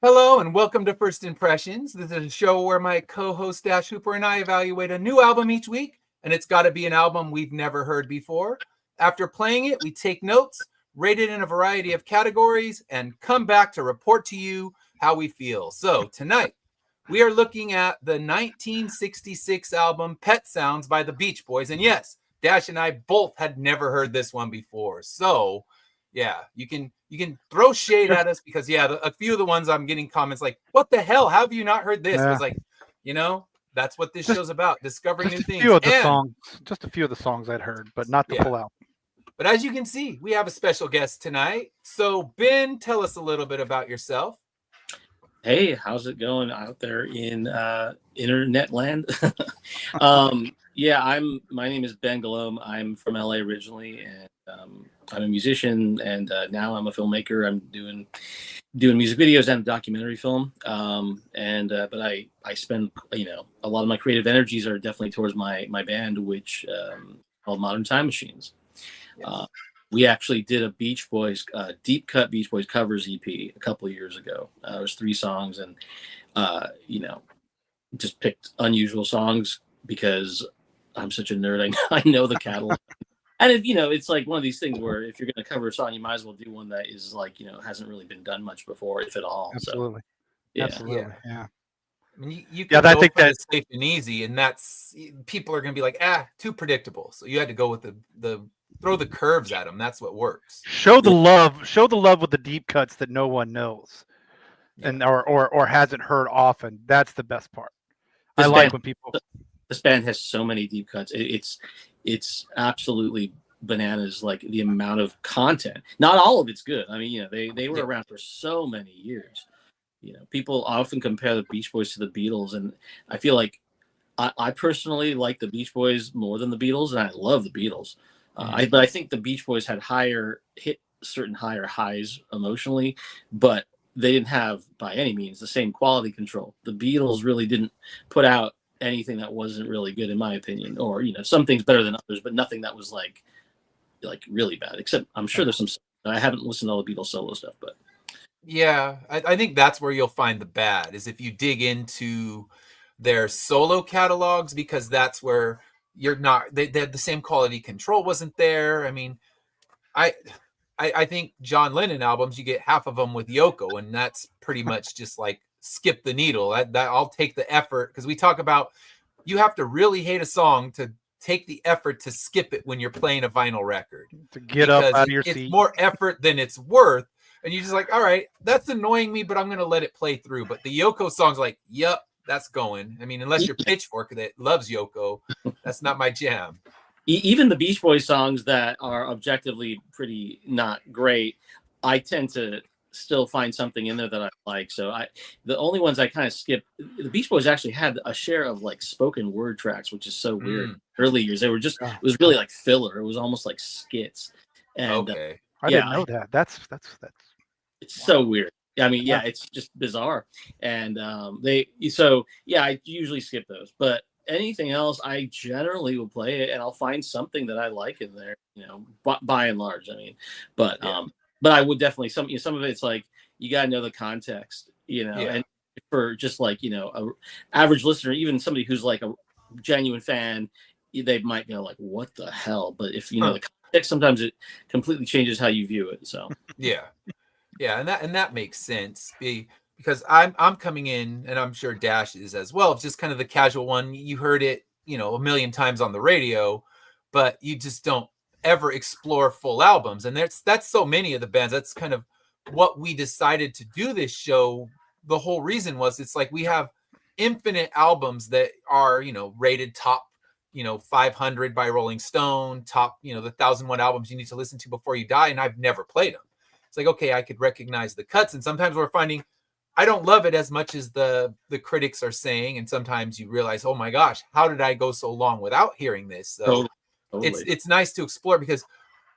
Hello and welcome to First Impressions. This is a show where my co-host Dash Hooper and I evaluate a new album each week, and it's got to be an album we've never heard before. After playing it, we take notes, rate it in a variety of categories, and come back to report to you how we feel. So tonight, we are looking at the 1966 album Pet Sounds by the Beach Boys. And yes, Dash and I both had never heard this one before. So yeah, you can throw shade at us because a few of the ones I'm getting comments like, "What the hell? How have you not heard this?" Was like, that's what this show's about: discovering new things. Just a few of the songs I'd heard, but not the full album. But as you can see, we have a special guest tonight. So Ben, tell us a little bit about yourself. Hey, how's it going out there in internet land? My name is Ben Golomb. I'm from LA originally, and I'm a musician, and now I'm a filmmaker. I'm doing music videos and documentary film. But I spend a lot of my creative energies are definitely towards my band, which called Modern Time Machines. Yes. We actually did a Beach Boys, deep cut Beach Boys covers EP a couple of years ago. It was 3 songs, and just picked unusual songs because I'm such a nerd. I know the catalog. And it's like one of these things where if you're going to cover a song, you might as well do one that is like, hasn't really been done much before, if at all. Absolutely. So, Absolutely. Yeah. I mean, you can go for the safe and easy, and that's people are going to be like, too predictable. So you had to go with the throw the curves at them. That's what works. Show the love with the deep cuts that no one knows, and or hasn't heard often. That's the best part. I like when people. This band has so many deep cuts. It's absolutely bananas, like the amount of content. Not all of it's good. I mean, they were around for so many years. People often compare the Beach Boys to the Beatles, and I feel like I personally like the Beach Boys more than the Beatles, and I love the Beatles. But I think the Beach Boys had higher highs emotionally, but they didn't have by any means the same quality control. The Beatles really didn't put out anything that wasn't really good, in my opinion, or some things better than others, but nothing that was like really bad. Except I'm sure there's some. I haven't listened to all the Beatles solo stuff, but I think that's where you'll find the bad is if you dig into their solo catalogs, because that's where you're not. They had the same quality control wasn't there. I mean, I think John Lennon albums, you get half of them with Yoko, and that's pretty much just like skip the needle. That I'll take the effort, because we talk about you have to really hate a song to take the effort to skip it when you're playing a vinyl record. To get up out of your seat. It's more effort than it's worth, and you're just like, all right, that's annoying me, but I'm going to let it play through. But the Yoko song's like, yep, that's going. I mean, unless you're Pitchfork that loves Yoko, that's not my jam. Even the Beach Boys songs that are objectively pretty not great, I tend to still find something in there that I like. So the only ones I kind of skip, the Beach Boys actually had a share of like spoken word tracks, which is so weird. Early years, they were just, it was really like filler. It was almost like skits. And I didn't know that. That's it's so weird. I mean, it's just bizarre. And I usually skip those, but anything else, I generally will play it, and I'll find something that I like in there, by and large. I mean, but I would definitely some of it's like you got to know the context, and for just like a average listener, even somebody who's like a genuine fan, they might go like, "What the hell?" But if you know the context, sometimes it completely changes how you view it. So and that makes sense. Because I'm coming in, and I'm sure Dash is as well. It's just kind of the casual one. You heard it, a million times on the radio, but you just don't ever explore full albums. And that's so many of the bands. That's kind of what we decided to do this show. The whole reason was it's like we have infinite albums that are, rated top, 500 by Rolling Stone, top, the 1,001 albums you need to listen to before you die. And I've never played them. It's like, okay, I could recognize the cuts. And sometimes we're finding I don't love it as much as the critics are saying. And sometimes you realize, oh my gosh, how did I go so long without hearing this? So totally. It's nice to explore, because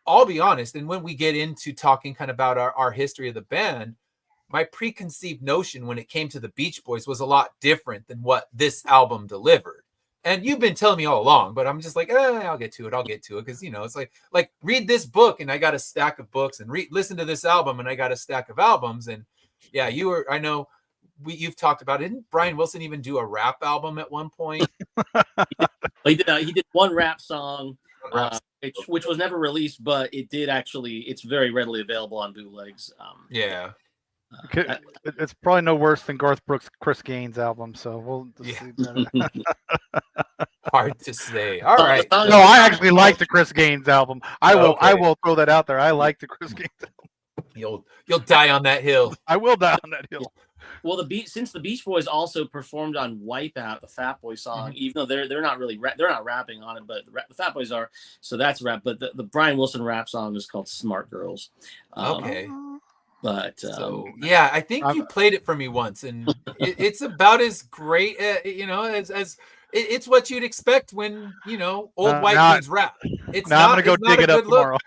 I'll be honest. And when we get into talking kind of about our history of the band, my preconceived notion when it came to the Beach Boys was a lot different than what this album delivered. And you've been telling me all along, but I'm just like, I'll get to it. Because, it's like read this book and I got a stack of books, and listen to this album and I got a stack of albums. And yeah, I know you've talked about it. Didn't Brian Wilson even do a rap album at one point? He did one rap song, Rap. which was never released, but it did actually. It's very readily available on bootlegs. Yeah. It's probably no worse than Garth Brooks' Chris Gaines album, so we'll just see that. Hard to say. All right. No, I actually like the Chris Gaines album. I will throw that out there. I like the Chris Gaines album. You'll die on that hill. I will die on that hill. Well, since the Beach Boys also performed on Wipeout, the Fat Boy song, even though they're not really they're not rapping on it, but the Fat Boys are, so that's rap. But the Brian Wilson rap song is called "Smart Girls." Okay. But yeah, I think you played it for me once, and it's about as great, as it's what you'd expect when old white dudes rap. I'm gonna go dig it up tomorrow.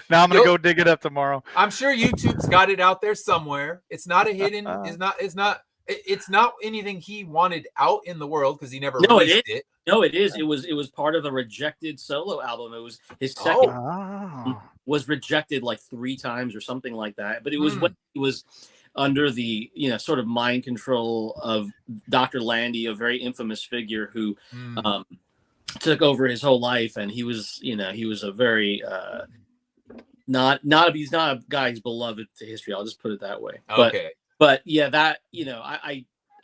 Now I'm gonna go dig it up tomorrow. I'm sure YouTube's got it out there somewhere. It's not a hidden. It's not anything he wanted out in the world because he never released it. No, it is. It was part of a rejected solo album. It was his second. Was rejected like 3 times or something like that. But it was when he was under the sort of mind control of Dr. Landy, a very infamous figure who took over his whole life, and he was a very he's not a guy who's beloved to history. I'll just put it that way. Okay. But yeah, that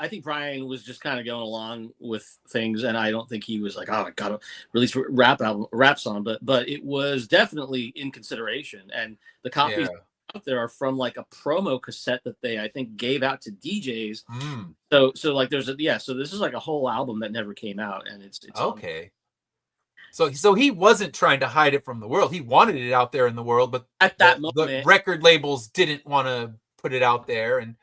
I think Brian was just kind of going along with things, and I don't think he was like, oh, I gotta release a rap song, but it was definitely in consideration, and the copies out there are from like a promo cassette that they I think gave out to DJs. So like there's so this is like a whole album that never came out, and it's okay. So he wasn't trying to hide it from the world. He wanted it out there in the world, but at that moment, the record labels didn't want to put it out there, and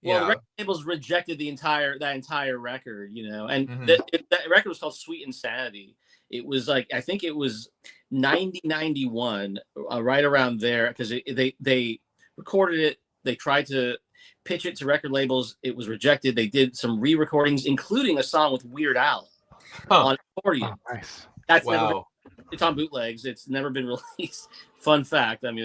the record labels rejected that entire record, and that record was called Sweet Insanity. It was like, I think it was 91, right around there, because they recorded it. They tried to pitch it to record labels. It was rejected. They did some re-recordings, including a song with Weird Al on accordion. Oh, nice. That's it's on bootlegs. It's never been released. Fun fact. I mean,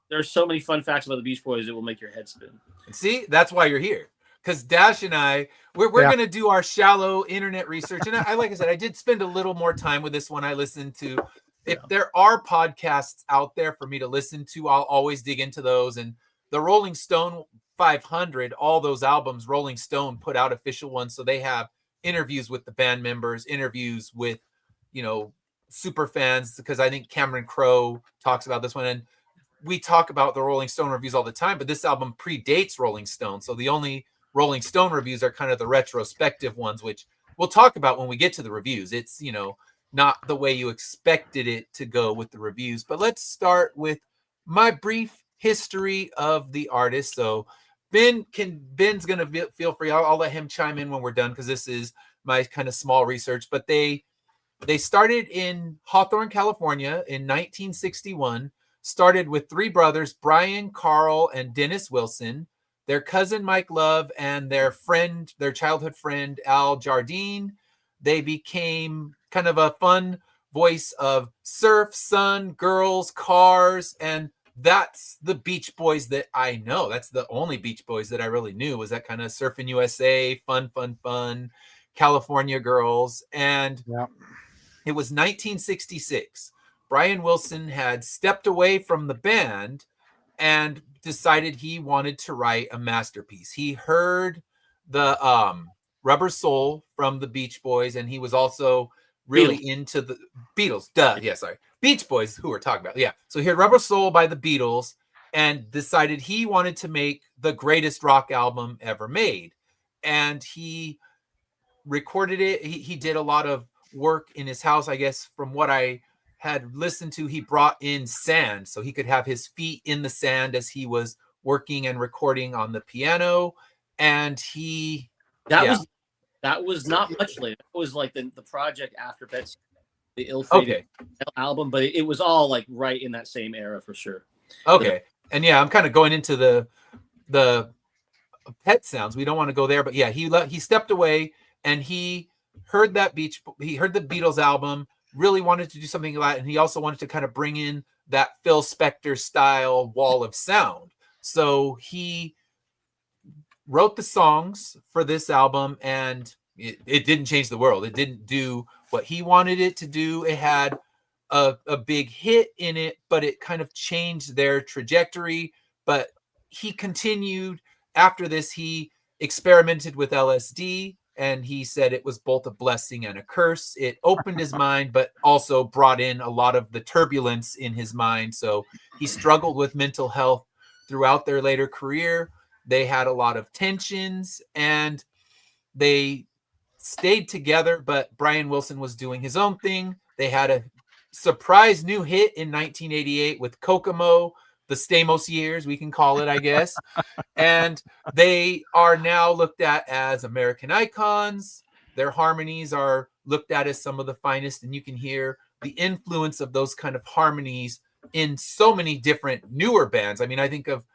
there's so many fun facts about the Beach Boys it will make your head spin. See, that's why you're here. Because Dash and I, we're going to do our shallow internet research. And I, like I said, I did spend a little more time with this one. I listened to, if there are podcasts out there for me to listen to, I'll always dig into those. And the Rolling Stone 500, all those albums, Rolling Stone put out official ones. So they have interviews with the band members, interviews with, super fans, because I think Cameron Crowe talks about this one. And we talk about the Rolling Stone reviews all the time, but this album predates Rolling Stone. So the only Rolling Stone reviews are kind of the retrospective ones, which we'll talk about when we get to the reviews. It's, not the way you expected it to go with the reviews. But let's start with my brief history of the artist. So Ben's going to feel free. I'll let him chime in when we're done, because this is my kind of small research. But they started in Hawthorne, California in 1961. Started with 3 brothers, Brian, Carl, and Dennis Wilson, their cousin Mike Love, and their childhood friend Al Jardine. They became kind of a fun voice of surf, sun, girls, cars, and that's the Beach Boys that I know. That's the only Beach Boys that I really knew, was that kind of Surfing USA, fun, California girls. And it was 1966. Brian Wilson had stepped away from the band and decided he wanted to write a masterpiece. He heard the Rubber Soul from the Beach Boys, and he was also really into the Beatles. Beach Boys, who we're talking about. Yeah. So he heard Rubber Soul by the Beatles and decided he wanted to make the greatest rock album ever made. And he recorded it. He did a lot of work in his house, I guess, from what I had listened to. He brought in sand so he could have his feet in the sand as he was working and recording on the piano. And that was not much later. It was like the project after Betsy, the ill-fated album, but it was all like right in that same era for sure. Okay. And I'm kind of going into the Pet Sounds. We don't want to go there, but he stepped away and he heard he heard the Beatles album, really wanted to do something like that, and he also wanted to kind of bring in that Phil Spector style wall of sound. So he wrote the songs for this album, and it didn't change the world. It didn't do what he wanted it to do. It had a big hit in it, but it kind of changed their trajectory. But he continued after this. He experimented with LSD, and he said it was both a blessing and a curse. It opened his mind, but also brought in a lot of the turbulence in his mind. So he struggled with mental health throughout their later career. They had a lot of tensions, and they stayed together, but Brian Wilson was doing his own thing. They had a surprise new hit in 1988 with Kokomo, the Stamos years, we can call it, I guess. And they are now looked at as American icons. Their harmonies are looked at as some of the finest, and you can hear the influence of those kind of harmonies in so many different newer bands. I mean, I think of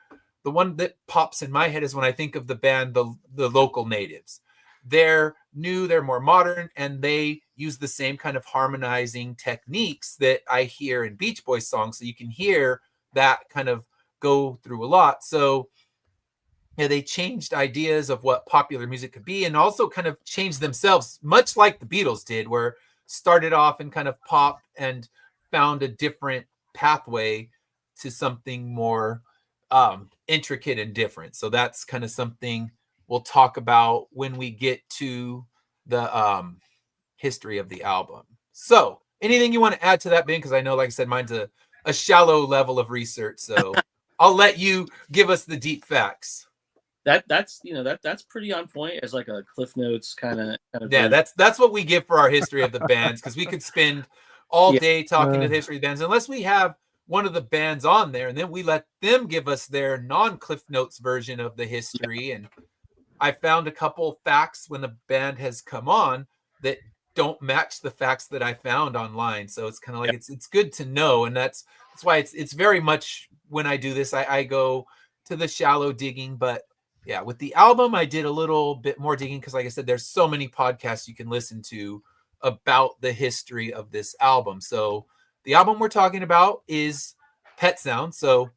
the one that pops in my head is when I think of the band, the Local Natives. They're new, they're more modern, and they use the same kind of harmonizing techniques that I hear in Beach Boys songs. So you can hear that kind of go through a lot. So yeah, they changed ideas of what popular music could be, and also kind of changed themselves, much like the Beatles did, where started off in kind of pop and found a different pathway to something more intricate and different. So that's kind of something we'll talk about when we get to the history of the album. So anything you want to add to that, Ben? Because I know, like I said, mine's a shallow level of research. So I'll let you give us the deep facts. That's pretty on point as like a Cliff Notes kind of. Yeah, that's what we give for our history of the bands, because we could spend all day talking to the history of bands, unless we have one of the bands on there, and then we let them give us their non-Cliff Notes version of the history. And I found a couple facts when the band has come on that don't match the facts that I found online. So it's kind of like it's good to know, and that's why it's very much when I do this, I go to the shallow digging. But yeah, with the album, I did a little bit more digging because, like I said, there's so many podcasts you can listen to about the history of this album. So the album we're talking about is Pet Sound. So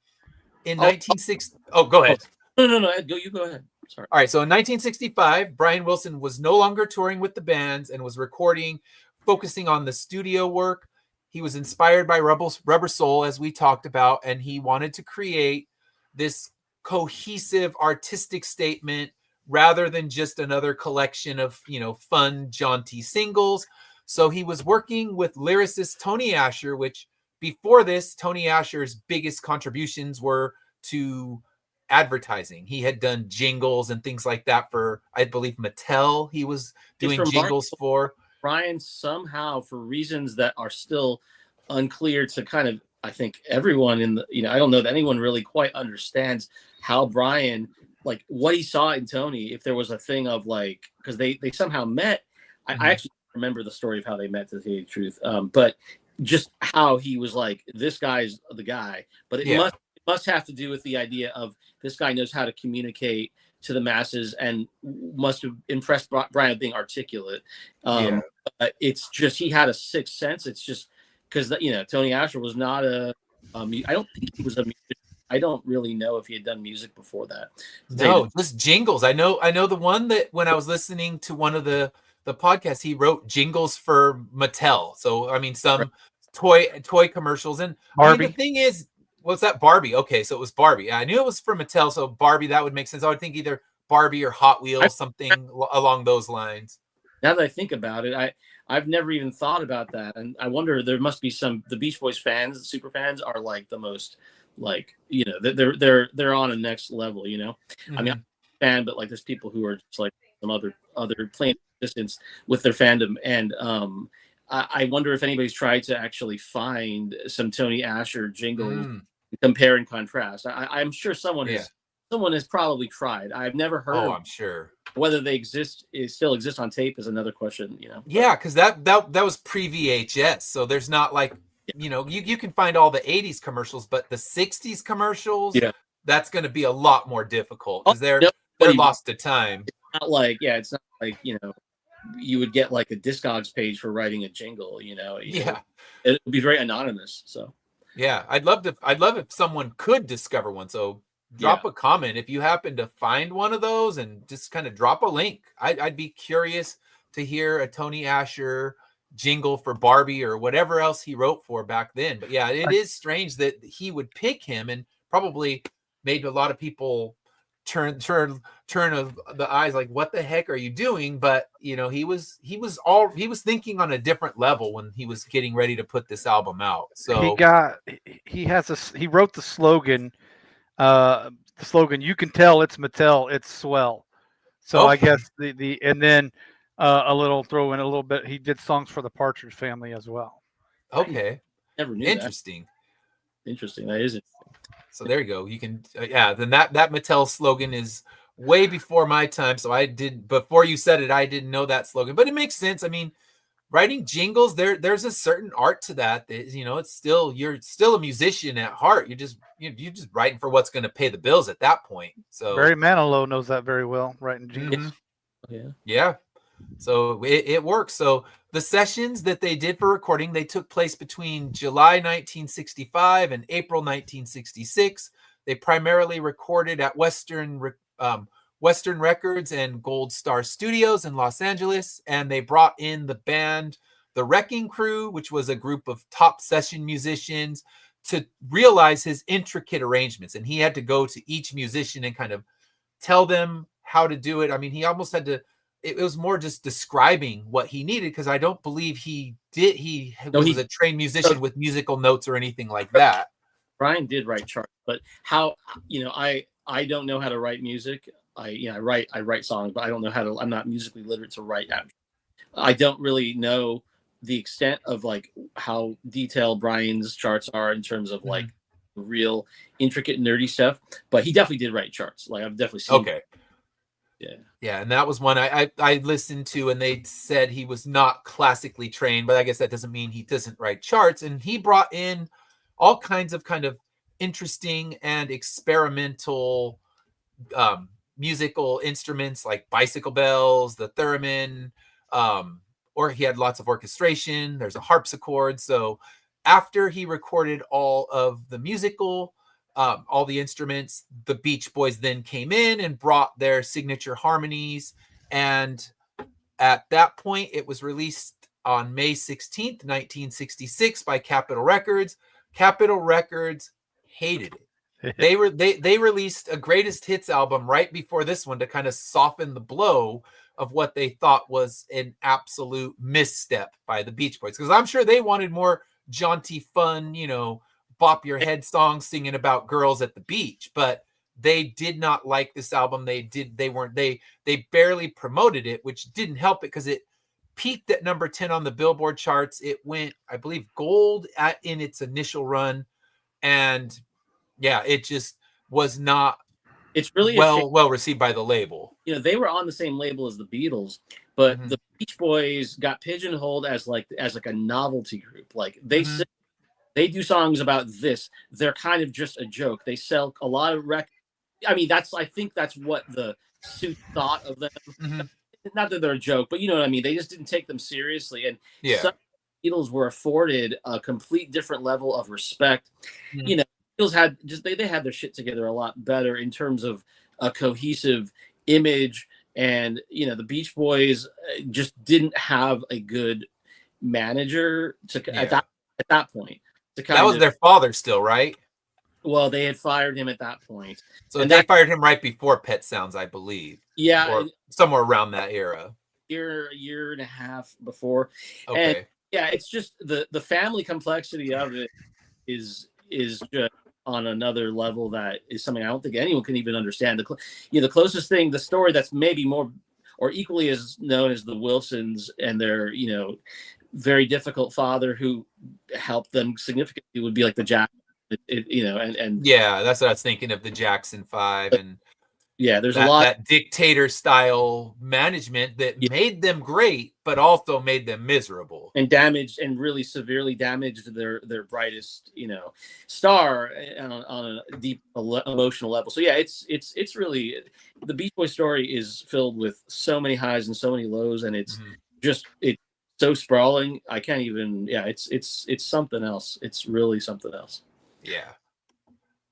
in 1960, go ahead. No, you go ahead. Sorry. All right, so in 1965, Brian Wilson was no longer touring with the bands and was recording, focusing on the studio work. He was inspired by Rubber Soul, as we talked about, and he wanted to create this cohesive artistic statement rather than just another collection of, fun, jaunty singles. So he was working with lyricist Tony Asher, which before this, Tony Asher's biggest contributions were to advertising. He had done jingles and things like that for, I believe, Mattel. He was doing jingles for. Brian somehow, for reasons that are still unclear to kind of, I think, everyone in the, I don't know that anyone really quite understands how Brian, like what he saw in Tony, if there was a thing of like, because they somehow met. I actually remember the story of how they met, to tell you the truth. But just how he was like, this guy's the guy, but it must have to do with the idea of this guy knows how to communicate to the masses and must have impressed Brian being articulate. It's just, he had a sixth sense. It's just because, Tony Asher was not I don't think he was a musician. I don't really know if he had done music before that. No, just jingles. I know the one that when I was listening to one of the podcasts, he wrote jingles for Mattel. So, I mean, some toy commercials. And I mean, the thing is, what's that? Barbie. Okay, so it was Barbie. I knew it was for Mattel, so Barbie, that would make sense. I would think either Barbie or Hot Wheels, something along those lines. Now that I think about it, I've never even thought about that. And I wonder, there must be the Beach Boys fans, the super fans are like the most, like, they're on a next level, Mm-hmm. I mean, I'm a fan, but like there's people who are just like some other playing distance with their fandom. And I wonder if anybody's tried to actually find some Tony Asher jingles, compare and contrast. I'm sure someone has probably tried. I've never heard of, I'm sure. Whether they still exist on tape is another question, Yeah, because that was pre-VHS, so there's not like, you can find all the 80s commercials, but the 60s commercials, that's going to be a lot more difficult because they're lost to time. It's not like you would get like a Discogs page for writing a jingle, it would be very anonymous. So yeah, I'd love if someone could discover one. So drop a comment if you happen to find one of those, and just kind of drop a link. I'd be curious to hear a Tony Asher jingle for Barbie or whatever else he wrote for back then. But yeah, it is strange that he would pick him, and probably made a lot of people turn the eyes like, what the heck are you doing? But you know, he was thinking on a different level when he was getting ready to put this album out. So he wrote the slogan, you can tell it's Mattel, it's swell. So I guess and then a little throw in a little bit, he did songs for the Partridge Family as well. Okay. Never knew Interesting. That. Interesting. That is interesting. So there you go. You can, then that Mattel slogan is way before my time. So before you said it, I didn't know that slogan, but it makes sense. I mean, writing jingles, there's a certain art to that. You know, you're still a musician at heart. You're just writing for what's going to pay the bills at that point. So Barry Manilow knows that very well, writing jingles. Yeah. So it works. So the sessions that they did for recording, they took place between July 1965 and April 1966. They primarily recorded at Western Records and Gold Star Studios in Los Angeles, and they brought in the band The Wrecking Crew, which was a group of top session musicians, to realize his intricate arrangements. And he had to go to each musician and kind of tell them how to do it. I mean, he almost had to, it was more just describing what he needed, because I don't believe he was a trained musician with musical notes or anything like that. Brian did write charts, but how, I don't know how to write music. I write songs, but I don't know how to, I'm not musically literate to write. I don't really know the extent of like how detailed Brian's charts are in terms of like real intricate nerdy stuff, but he definitely did write charts. Like I've definitely seen. Okay. Yeah, and that was one I listened to, and they said he was not classically trained, but I guess that doesn't mean he doesn't write charts. And he brought in all kinds of kind of interesting and experimental musical instruments like bicycle bells, the theremin, or he had lots of orchestration. There's a harpsichord. So after he recorded all of the musical, all the instruments, the Beach Boys then came in and brought their signature harmonies. And at that point, it was released on May 16th, 1966 by Capitol Records. Capitol Records hated it. They released a greatest hits album right before this one to kind of soften the blow of what they thought was an absolute misstep by the Beach Boys. Because I'm sure they wanted more jaunty, fun, bop your head songs singing about girls at the beach, but they did not like this album. They barely promoted it, which didn't help it, because it peaked at number 10 on the Billboard charts. It went, I believe, gold in its initial run. And yeah, it just was not well received by the label. They were on the same label as the Beatles, but the Beach Boys got pigeonholed as like a novelty group. Like they do songs about this. They're kind of just a joke. They sell a lot of records. I mean, I think that's what the suit thought of them. Not that they're a joke, but you know what I mean? They just didn't take them seriously. And some Beatles were afforded a complete different level of respect. Beatles had they had their shit together a lot better in terms of a cohesive image. And, the Beach Boys just didn't have a good manager at that point. That was their father still, right? Well, they had fired him at that point. So they fired him right before Pet Sounds, I believe. Yeah. Or somewhere around that era. A year and a half before. Okay. And yeah, it's just the family complexity of it is just on another level that is something I don't think anyone can even understand. The closest thing, the story that's maybe more or equally as known as the Wilsons and their, very difficult father who helped them significantly would be like the Jack, and yeah, that's what I was thinking of, the Jackson 5. And there's a lot that dictator style management that made them great, but also made them miserable and damaged and really severely damaged their brightest, star on a deep emotional level. So yeah, it's really, the Beach Boy story is filled with so many highs and so many lows, and it's just so sprawling. I can't even. Yeah, it's something else. It's really something else. Yeah.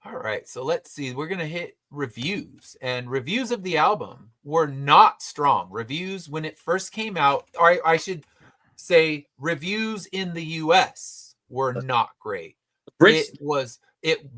All right, so let's see. We're gonna hit reviews, and reviews of the album were not strong. Reviews when it first came out, or I should say, reviews in the U.S. were not great. Brits,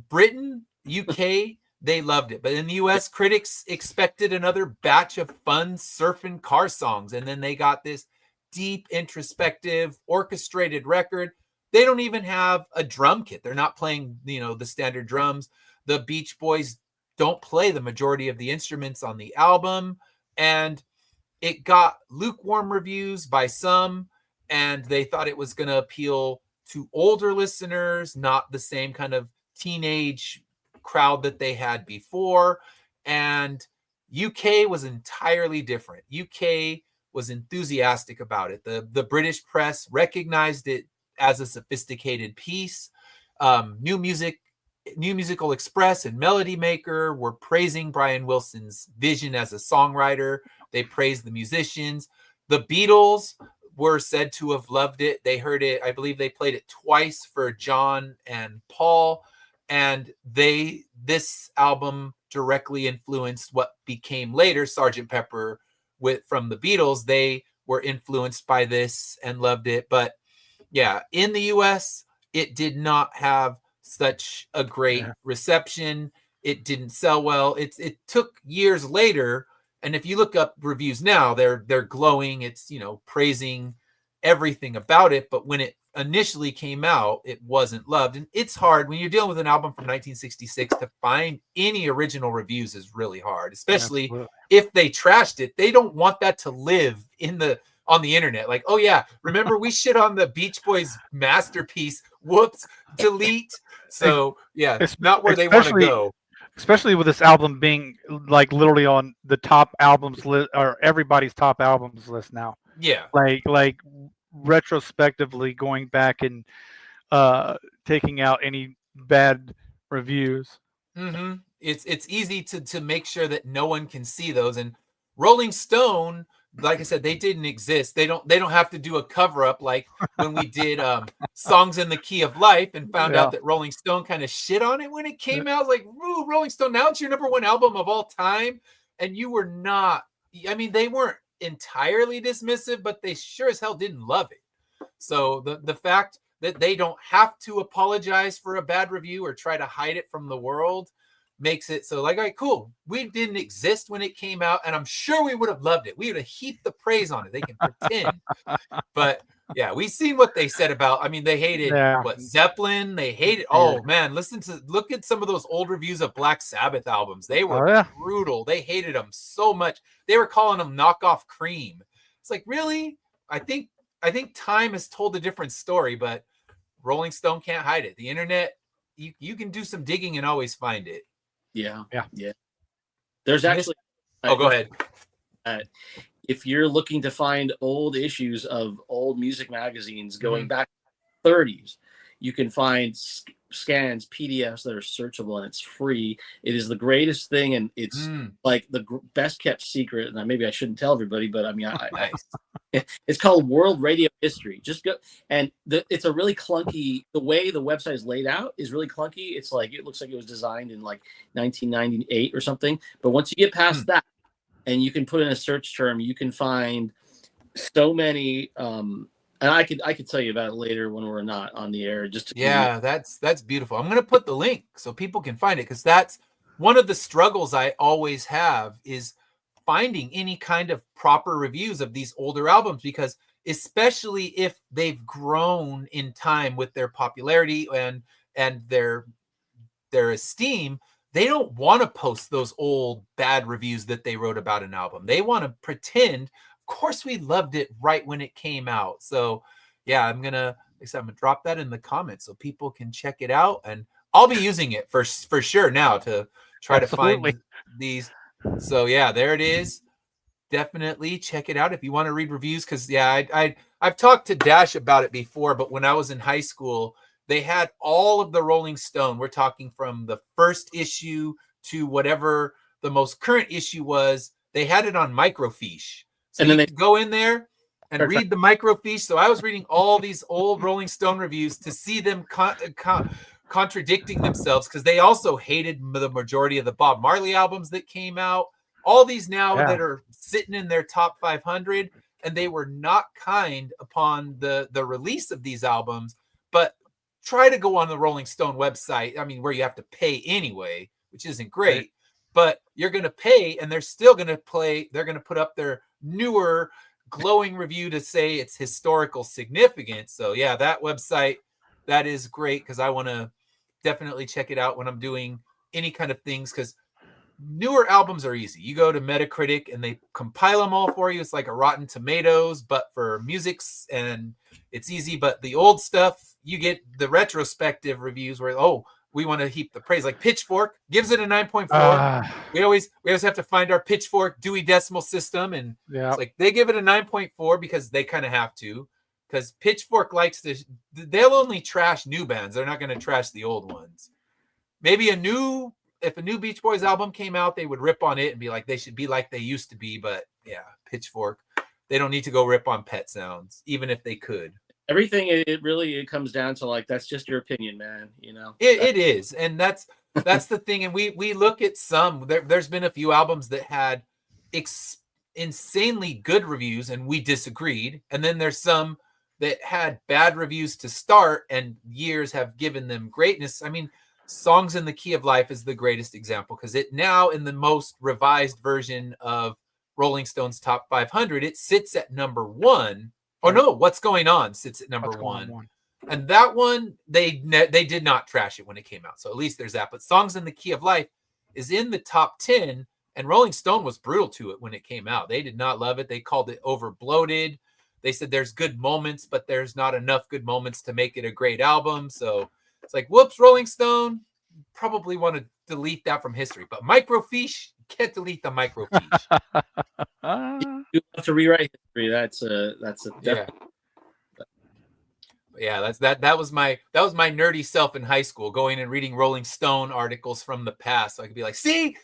Britain, UK, they loved it, but in the U.S., critics expected another batch of fun surfing car songs, and then they got this deep, introspective, orchestrated record. They don't even have a drum kit. They're not playing, the standard drums. The Beach Boys don't play the majority of the instruments on the album. And it got lukewarm reviews by some, and they thought it was going to appeal to older listeners, not the same kind of teenage crowd that they had before. And UK was entirely different. UK was enthusiastic about it. The British press recognized it as a sophisticated piece. New Musical Express and Melody Maker were praising Brian Wilson's vision as a songwriter. They praised the musicians. The Beatles were said to have loved it. They heard it. I believe they played it twice for John and Paul. And this album directly influenced what became later Sgt. Pepper from the Beatles. They were influenced by this and loved it. But yeah, in the US, it did not have such a great reception. It didn't sell well. It took years later, and if you look up reviews now, they're glowing. It's praising everything about it. But when it initially came out, it wasn't loved, and it's hard when you're dealing with an album from 1966 to find any original reviews is really hard, especially if they trashed it. They don't want that to live on the internet. Like, oh yeah, remember we shit on the Beach Boys masterpiece. Whoops, delete. So yeah, it's not where they want to go. Especially with this album being like literally on the top albums list or everybody's top albums list now. Yeah. Like retrospectively going back and taking out any bad reviews. Mm-hmm. It's easy to make sure that no one can see those. And Rolling Stone, like I said, they didn't exist. They don't have to do a cover up like when we did Songs in the Key of Life and found out that Rolling Stone kind of shit on it when it came out. Like, ooh, Rolling Stone, now it's your #1 album of all time. And you were not, I mean, they weren't entirely dismissive, but they sure as hell didn't love it. So the fact that they don't have to apologize for a bad review or try to hide it from the world makes it so like, all right, cool. We didn't exist when it came out, and I'm sure we would have loved it. We would have heaped the praise on it. They can pretend. But yeah, we've seen what they said about, I mean, they hated Zeppelin. They hated, man, look at some of those old reviews of Black Sabbath albums. They were brutal. They hated them so much. They were calling them knockoff Cream. It's like, really? I think time has told a different story, but Rolling Stone can't hide it. The internet, you can do some digging and always find it. Yeah. There's actually. Go ahead. If you're looking to find old issues of old music magazines going back to the 30s, you can find scans, PDFs that are searchable, and it's free. It is the greatest thing, and it's like the best kept secret. And maybe I shouldn't tell everybody, but I mean, it's called World Radio History. Just go, and it's a really clunky. The way the website is laid out is really clunky. It's like it looks like it was designed in like 1998 or something. But once you get past that, and you can put in a search term, you can find so many. And I could tell you about it later when we're not on the air. That's beautiful. I'm gonna put the link so people can find it, because that's one of the struggles I always have is finding any kind of proper reviews of these older albums, because especially if they've grown in time with their popularity and their esteem, they don't want to post those old bad reviews that they wrote about an album. They want to pretend, of course, we loved it right when it came out. So yeah, I'm gonna drop that in the comments so people can check it out, and I'll be using it for sure now to try to find these. So yeah, there it is. Definitely check it out if you want to read reviews, because I've talked to Dash about it before, but when I was in high school, they had all of the Rolling Stone. We're talking from the first issue to whatever the most current issue was. They had it on microfiche. So and then they go in there and read the microfiche. So I was reading all these old Rolling Stone reviews to see them contradicting themselves because they also hated the majority of the Bob Marley albums that came out. All these now that are sitting in their top 500, and they were not kind upon the release of these albums, but try to go on the Rolling Stone website. I mean, where you have to pay anyway, which isn't great, right. But you're going to pay, and they're still going to play. They're going to put up their newer glowing review to say it's historical significance. So yeah, that website, that is great because I want to definitely check it out when I'm doing any kind of things, because newer albums are easy. You go to Metacritic and they compile them all for you. It's like a Rotten Tomatoes, but for musics, and it's easy. But the old stuff, you get the retrospective reviews where, oh, we want to heap the praise. Like Pitchfork gives it a 9.4. We always have to find our Pitchfork Dewey Decimal System, and it's like they give it a 9.4 because they kind of have to, because Pitchfork likes to. They'll only trash new bands. They're not going to trash the old ones. Maybe if a new Beach Boys album came out, they would rip on it and be like, they should be like they used to be. But yeah, Pitchfork, they don't need to go rip on Pet Sounds, even if they could. Everything, it comes down to, like, that's just your opinion, man. You know, it is. And that's the thing. And we look at some, there's been a few albums that had insanely good reviews and we disagreed. And then there's some that had bad reviews to start and years have given them greatness. I mean, Songs in the Key of Life is the greatest example, because it now, in the most revised version of Rolling Stone's Top 500, it sits at number 1. Oh no, What's Going On sits at number 1. And that one, they did not trash it when it came out. So at least there's that. But Songs in the Key of Life is in the top 10, and Rolling Stone was brutal to it when it came out. They did not love it. They called it over bloated. They said there's good moments, but there's not enough good moments to make it a great album. So it's like, whoops, Rolling Stone, probably want to delete that from history. But microfiche, can't delete the microfiche. You have to rewrite history. That's a yeah. That was my nerdy self in high school, going and reading Rolling Stone articles from the past. So I could be like, see,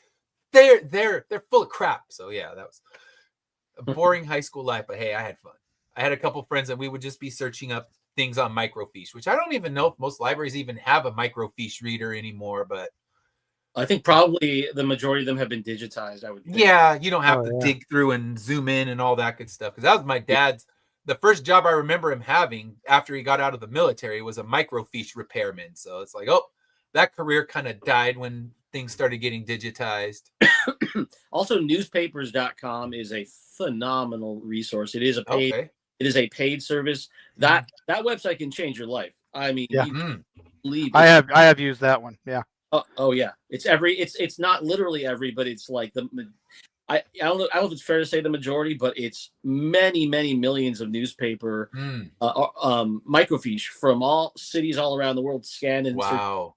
they're full of crap. So yeah, that was a boring high school life. But hey, I had fun. I had a couple friends and we would just be searching up things on microfiche, which I don't even know if most libraries even have a microfiche reader anymore, but I think probably the majority of them have been digitized, I would think. Yeah, you don't have to dig through and zoom in and all that good stuff. Because that was my dad's, the first job I remember him having after he got out of the military was a microfiche repairman. So it's like, oh, that career kind of died when things started getting digitized. Also, newspapers.com is a phenomenal resource. It is a paid It is a paid service. That website can change your life. I mean, I have used that one. Yeah. Oh yeah. It's not literally every, but it's like I don't know if it's fair to say the majority, but it's many millions of newspaper microfiche from all cities all around the world scanned. Wow.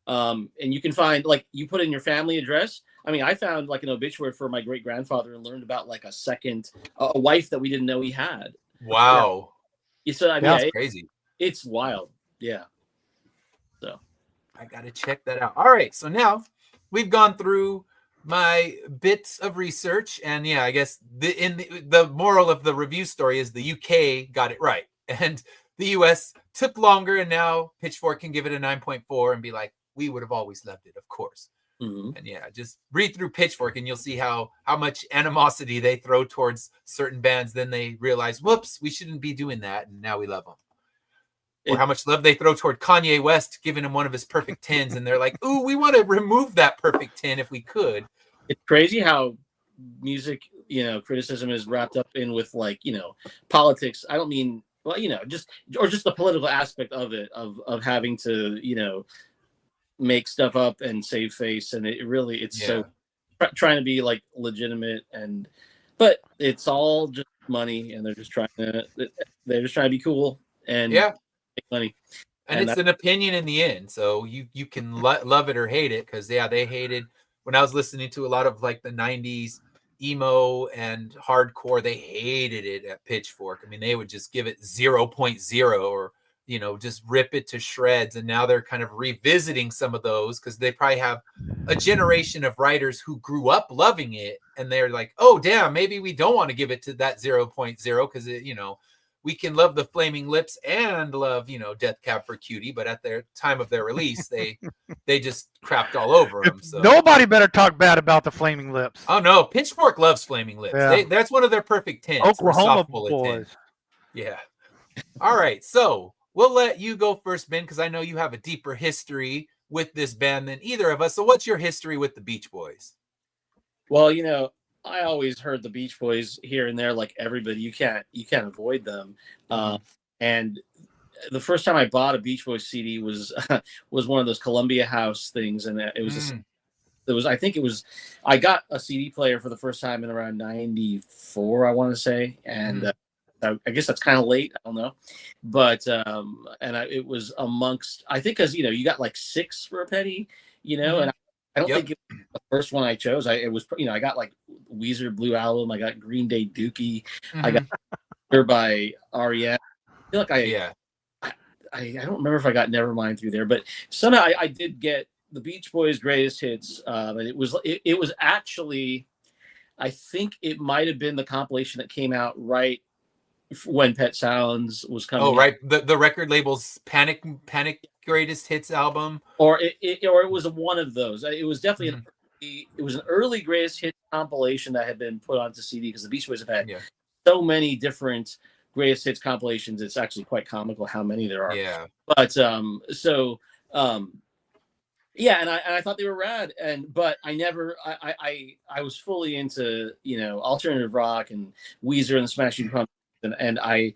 And you can find, like, you put in your family address. I mean, I found like an obituary for my great grandfather and learned about like a wife that we didn't know he had. Wow. Yeah. So I mean, that's crazy. It's wild. Yeah. So I got to check that out. All right. So now we've gone through my bits of research, and yeah, I guess the moral of the review story is the UK got it right, and the US took longer, and now Pitchfork can give it a 9.4 and be like, we would have always loved it, of course. And yeah, just read through Pitchfork and you'll see how much animosity they throw towards certain bands. Then they realize, whoops, we shouldn't be doing that, and now we love them. Or how much love they throw toward Kanye West, giving him one of his perfect 10s, and they're like, ooh, we want to remove that perfect 10 if we could. It's crazy how music, criticism is wrapped up in with, like, politics. I don't mean, well, just the political aspect of it, of having to, make stuff up and save face. And it's so trying to be like legitimate, but it's all just money, and they're just trying to be cool and make money. And it's an opinion in the end. So you can love it or hate it. Cause they hated when I was listening to a lot of like the 90s emo and hardcore, they hated it at Pitchfork. I mean, they would just give it 0.0 or, just rip it to shreds. And now they're kind of revisiting some of those because they probably have a generation of writers who grew up loving it. And they're like, oh, damn, maybe we don't want to give it to that 0.0 because, we can love the Flaming Lips and love, Death Cab for Cutie, but at their time of their release, they just crapped all over them. So nobody better talk bad about the Flaming Lips. Oh no, Pitchfork loves Flaming Lips. Yeah. That's one of their perfect 10s. Oklahoma for soft boys. 10. Yeah. All right, so we'll let you go first, Ben, because I know you have a deeper history with this band than either of us. So what's your history with the Beach Boys? Well, I always heard the Beach Boys here and there, like everybody. You can't avoid them. And the first time I bought a Beach Boys CD was one of those Columbia House things, and it was I got a CD player for the first time in around '94, I want to say, and I guess that's kind of late. I don't know, but it was amongst, I think, because you got like 6 for a penny, and I don't think it was the first one I chose. I got like Weezer Blue Album, I got Green Day Dookie, I got by REM. I feel like I don't remember if I got Nevermind through there, but somehow I did get the Beach Boys' greatest hits, and it was actually, I think it might have been the compilation that came out right when Pet Sounds was coming. Oh, right, the record label's Panic Greatest Hits album, or it was one of those. It was definitely an early greatest hits compilation that had been put onto CD, because the Beach Boys have had so many different greatest hits compilations. It's actually quite comical how many there are. Yeah. But yeah, and I thought they were rad, but I never I was fully into alternative rock and Weezer and the Smashing Pumpkins, and I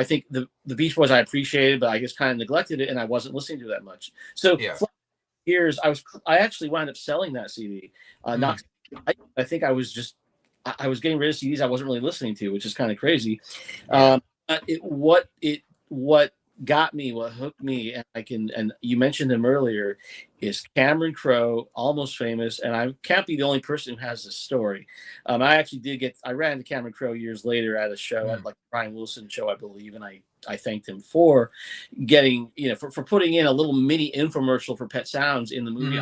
think the Beach Boys I appreciated, but I just kind of neglected it, and I wasn't listening to that much. So for years I actually wound up selling that CD. I think I was getting rid of CDs I wasn't really listening to, which is kind of crazy. What got me, what hooked me, and you mentioned him earlier, is Cameron Crowe, Almost Famous, and I can't be the only person who has this story. I ran into Cameron Crowe years later at a show, at like Brian Wilson show, I believe, and I thanked him for getting, for putting in a little mini infomercial for Pet Sounds in the movie.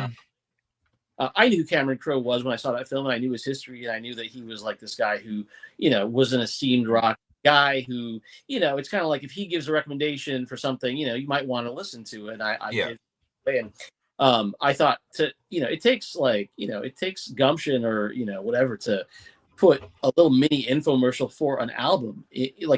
I knew who Cameron Crowe was when I saw that film, and I knew his history, and I knew that he was like this guy who, was an esteemed rock guy who, it's kind of like if he gives a recommendation for something, you might want to listen to it. I did. And I thought it takes gumption or, whatever to put a little mini infomercial for an album.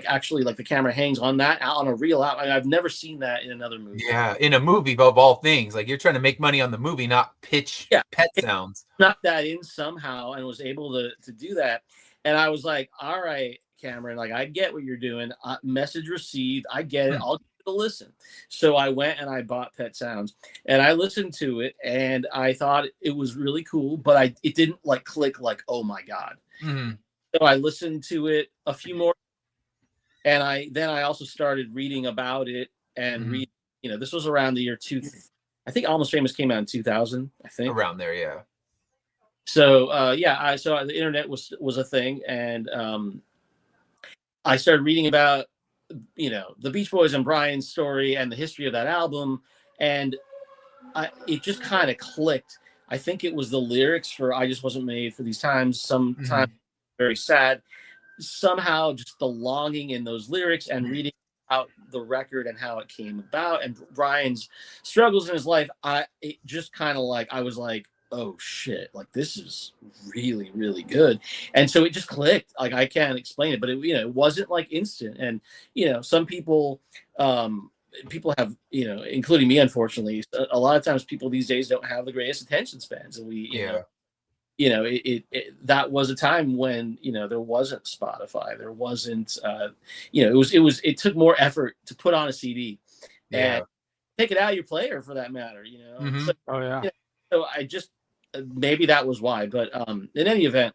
Actually, the camera hangs on a real album. I've never seen that in another movie. Yeah, in a movie of all things. Like, you're trying to make money on the movie, not pitch Pet Sounds. Snuck that in somehow and was able to do that. And I was like, all right, Cameron, I get what you're doing. Message received. I get it. I'll give it a listen. So I went and I bought Pet Sounds, and I listened to it, and I thought it was really cool, but it didn't click oh my God. So I listened to it a few more, and I also started reading about it and read. This was around the year 2000. I think Almost Famous came out in 2000. I think around there, yeah. So so the internet was a thing, and I started reading about the Beach Boys and Brian's story and the history of that album, and it just kind of clicked. I think it was the lyrics for "I Just Wasn't Made for These Times." Sometimes very sad. Somehow, just the longing in those lyrics and reading about the record and how it came about and Brian's struggles in his life. It just kind of I was like, oh shit, this is really, really good. And so it just clicked. I can't explain it, but it wasn't instant. And some people have, including me, unfortunately, a lot of times people these days don't have the greatest attention spans, and that was a time when there wasn't Spotify, there wasn't it took more effort to put on a CD and take it out of your player, for that matter. So I just, maybe that was why, but in any event,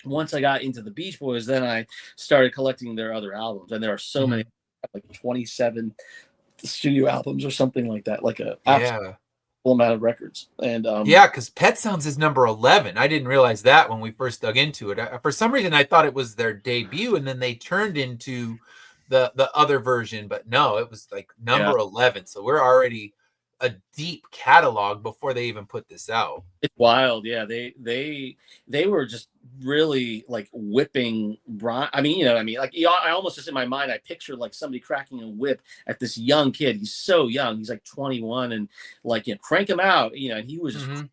once I got into the Beach Boys, then I started collecting their other albums, and there are so many, 27 studio albums or something like that, full amount of records. And because Pet Sounds is number 11. I didn't realize that when we first dug into it. For some reason, I thought it was their debut, and then they turned into the other version, but no, it was number 11. So we're already a deep catalog before they even put this out. It's wild. Yeah, they were just really like whipping Brian. I mean, you know what I mean? Like, I almost just in my mind, I picture like somebody cracking a whip at this young kid. He's so young. He's like 21, and like, you know, crank him out. You know, and he was just cranking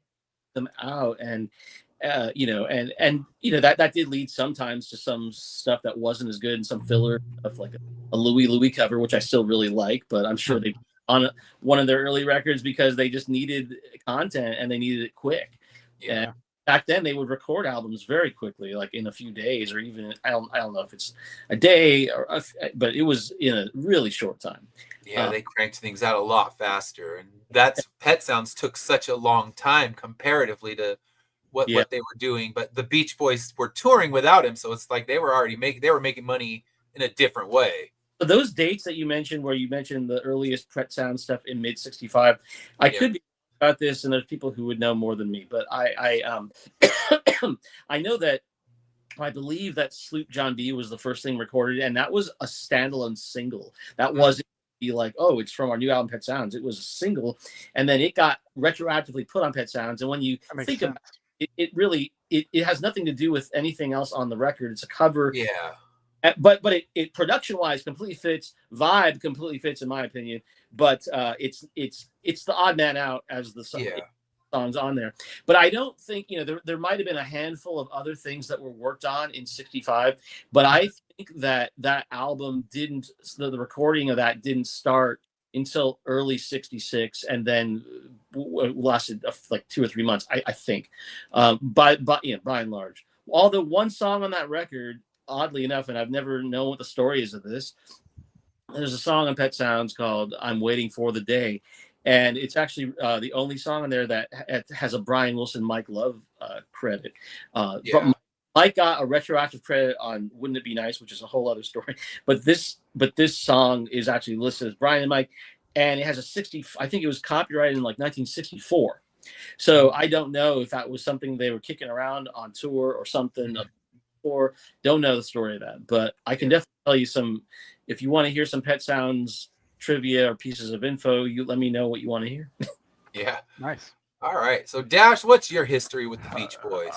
them out, and you know, and you know, that did lead sometimes to some stuff that wasn't as good, and some filler stuff like a Louis cover, which I still really like, but I'm sure they on one of their early records because they just needed content and they needed it quick. Yeah. And back then they would record albums very quickly, like in a few days, or even I don't know if it's a day but it was in a really short time. Yeah, they cranked things out a lot faster, and that's Pet Sounds took such a long time comparatively to what they were doing. But the Beach Boys were touring without him, so it's like they were making money in a different way. Those dates that you mentioned, where you mentioned the earliest Pet Sound stuff in mid '65, I could be about this, and there's people who would know more than me, but I I know that I believe that Sloop John B was the first thing recorded, and that was a standalone single. That wasn't be like, oh, it's from our new album Pet Sounds. It was a single, and then it got retroactively put on Pet Sounds. And when you think about it, it really it has nothing to do with anything else on the record. It's a cover. Yeah. But it production wise completely fits, vibe completely fits in my opinion. But it's the odd man out as the songs on there. But I don't think, you know, there might have been a handful of other things that were worked on in '65, but I think that album didn't, the recording of that didn't start until early '66, and then lasted like 2 or 3 months, I think. But you know, by and large, although one song on that record, oddly enough, and I've never known what the story is of this, there's a song on Pet Sounds called "I'm Waiting for the Day," and it's actually the only song on there that has a Brian Wilson, Mike Love credit. But Mike got a retroactive credit on "Wouldn't It Be Nice," which is a whole other story. But this song is actually listed as Brian and Mike, and it has a I think it was copyrighted in like 1964. So I don't know if that was something they were kicking around on tour or something. Or don't know the story of that, but I can definitely tell you some. If you want to hear some Pet Sounds trivia or pieces of info, you let me know what you want to hear. Yeah, nice. All right, so Dash, what's your history with the Beach Boys?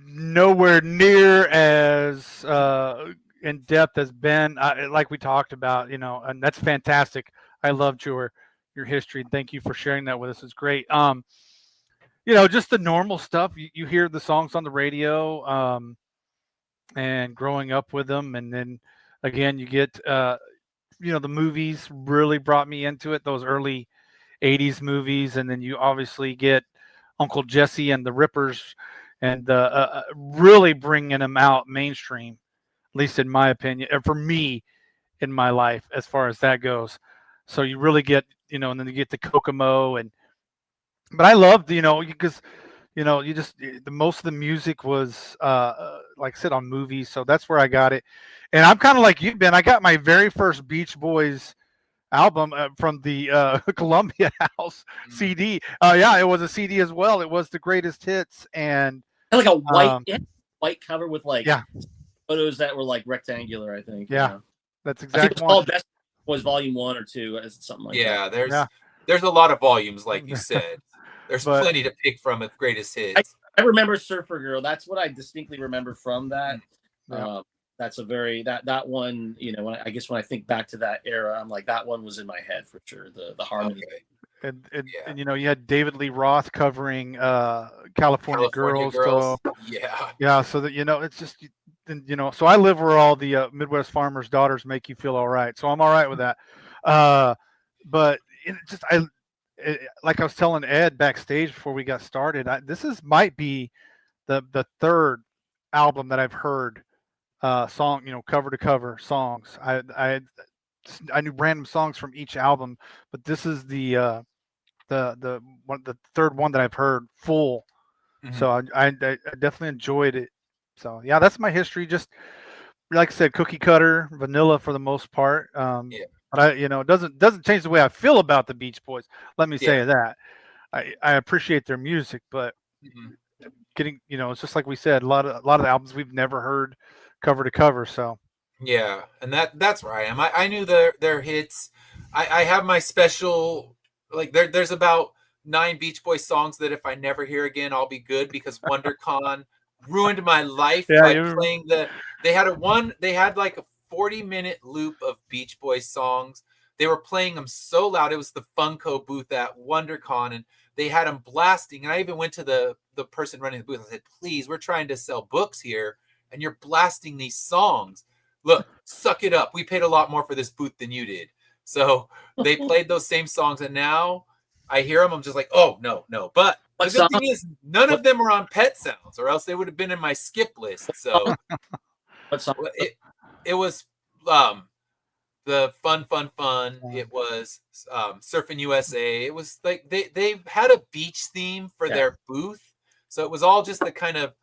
Nowhere near as in depth as Ben. Like we talked about, you know, and that's fantastic. I loved your history. Thank you for sharing that with us. It's great. You know, just the normal stuff. You hear the songs on the radio. And growing up with them, and then again you get you know, the movies really brought me into it, those early 80s movies, and then you obviously get Uncle Jesse and the Rippers, and really bringing them out mainstream, at least in my opinion, and for me in my life as far as that goes. So you really get, you know, and then you get the Kokomo, but I loved, you know, because you know, you just, the most of the music was like I said, on movies, so that's where I got it. And I'm kind of like you, Ben. I got my very first Beach Boys album from the Columbia House CD. Yeah, it was a CD as well. It was the greatest hits, and like a white cover with like photos that were like rectangular, I think. Yeah, you know? That's exactly. All Best was volume 1 or 2, something like that. There's a lot of volumes, like you said. There's plenty to pick from of greatest hits. I remember Surfer Girl. That's what I distinctly remember from that. That's a very that one. You know, I guess when I think back to that era, I'm like, that one was in my head for sure. The harmony. Okay. And you know, you had David Lee Roth covering California Girls. So, yeah. So that, you know, it's just, you know. So I live where all the Midwest farmers' daughters make you feel all right. So I'm all right with that. But it just like I was telling Ed backstage before we got started, this might be the third album that I've heard song, you know, cover to cover songs. I knew random songs from each album, but this is the third one that I've heard full. So I definitely enjoyed it. So yeah, that's my history. Just like I said, cookie cutter, vanilla for the most part. But you know, it doesn't change the way I feel about the Beach Boys. Let me say that. I appreciate their music, but getting, you know, it's just like we said, a lot of the albums we've never heard cover to cover. So yeah, and that's where I am. I knew their hits. I have my special like there's about 9 Beach Boys songs that if I never hear again, I'll be good, because WonderCon ruined my life by playing they had like a 40-minute loop of Beach Boys songs. They were playing them so loud. It was the Funko booth at WonderCon, and they had them blasting. And I even went to the person running the booth and said, please, we're trying to sell books here, and you're blasting these songs. Look, suck it up. We paid a lot more for this booth than you did. So they played those same songs, and now I hear them. I'm just like, oh, no. But the good thing is none of them are on Pet Sounds, or else they would have been in my skip list. So it was the fun. It was Surfing USA. It was like they had a beach theme for their booth. So it was all just the kind of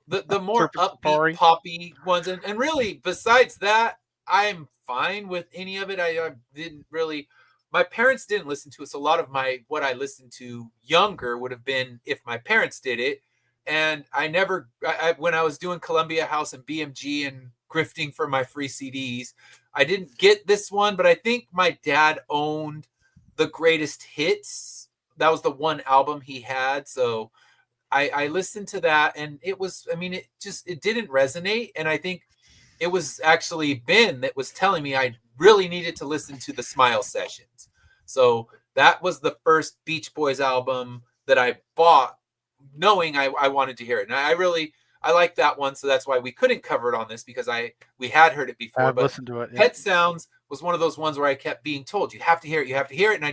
the more upbeat poppy ones. And really, besides that, I'm fine with any of it. I didn't really, my parents didn't listen to it. So a lot of what I listened to younger would have been if my parents did it. And when I was doing Columbia House and BMG and grifting for my free CDs, I didn't get this one, but I think my dad owned the Greatest Hits. That was the one album he had. So I listened to that, and it didn't resonate. And I think it was actually Ben that was telling me I really needed to listen to the Smile Sessions. So that was the first Beach Boys album that I bought, knowing I wanted to hear it. And I like that one. So that's why we couldn't cover it on this, because we had heard it before. I've listened to it. Yeah. Pet Sounds was one of those ones where I kept being told, you have to hear it. And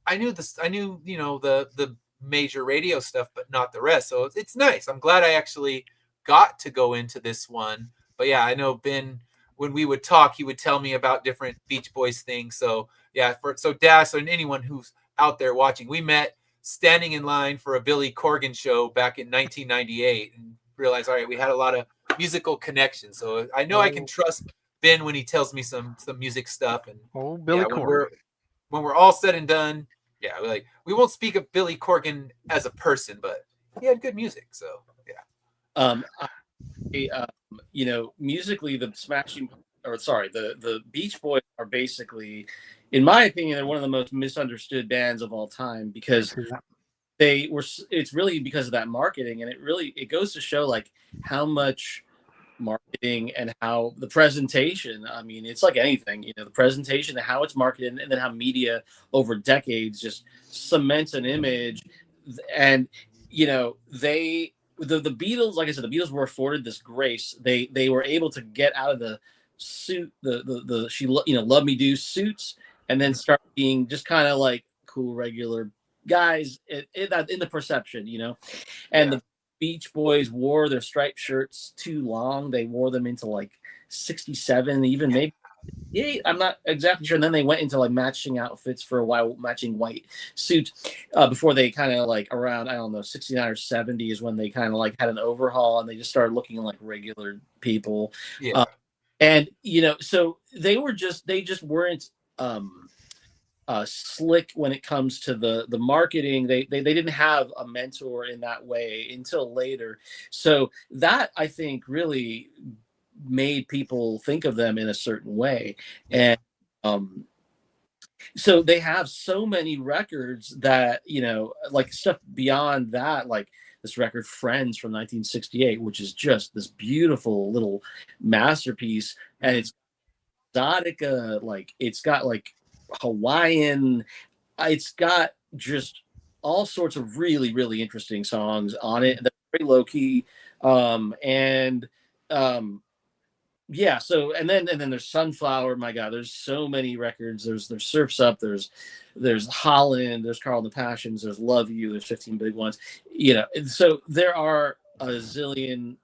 I knew this. I knew, the major radio stuff, but not the rest. So it's nice. I'm glad I actually got to go into this one. But yeah, I know Ben, when we would talk, he would tell me about different Beach Boys things. So yeah, Dash and anyone who's out there watching, we met standing in line for a Billy Corgan show back in 1998 and realized, all right, we had a lot of musical connections. So I know I can trust Ben when he tells me some music stuff. And Billy Corgan. When we're all said and done, yeah, we won't speak of Billy Corgan as a person, but he had good music. So yeah. Musically, the Beach Boys are basically, in my opinion, they're one of the most misunderstood bands of all time, because it's really because of that marketing. And it goes to show like how much marketing and how the presentation, I mean, it's like anything, the presentation and how it's marketed, and then how media over decades just cements an image. And the Beatles, like I said, the Beatles were afforded this grace. They were able to get out of the suit, the she Love Me Do suits, and then start being just kind of like cool regular guys in the perception, and the Beach Boys wore their striped shirts too long. They wore them into like 67, even maybe 68. I'm not exactly sure. And then they went into like matching outfits for a while, matching white suits, before they kind of like around, I don't know, 69 or 70 is when they kind of like had an overhaul, and they just started looking like regular people. Yeah. And so they just weren't slick when it comes to the marketing. They didn't have a mentor in that way until later. So that, I think, really made people think of them in a certain way. And so they have so many records that, like stuff beyond that, like this record Friends from 1968, which is just this beautiful little masterpiece. And it's exotica, like it's got like Hawaiian, it's got just all sorts of really, really interesting songs on it. They're very low key. Yeah, so and then there's Sunflower. My God, there's so many records. There's Surf's Up, there's Holland, there's Carl and the Passions, there's Love You, there's 15 Big Ones. So there are a zillion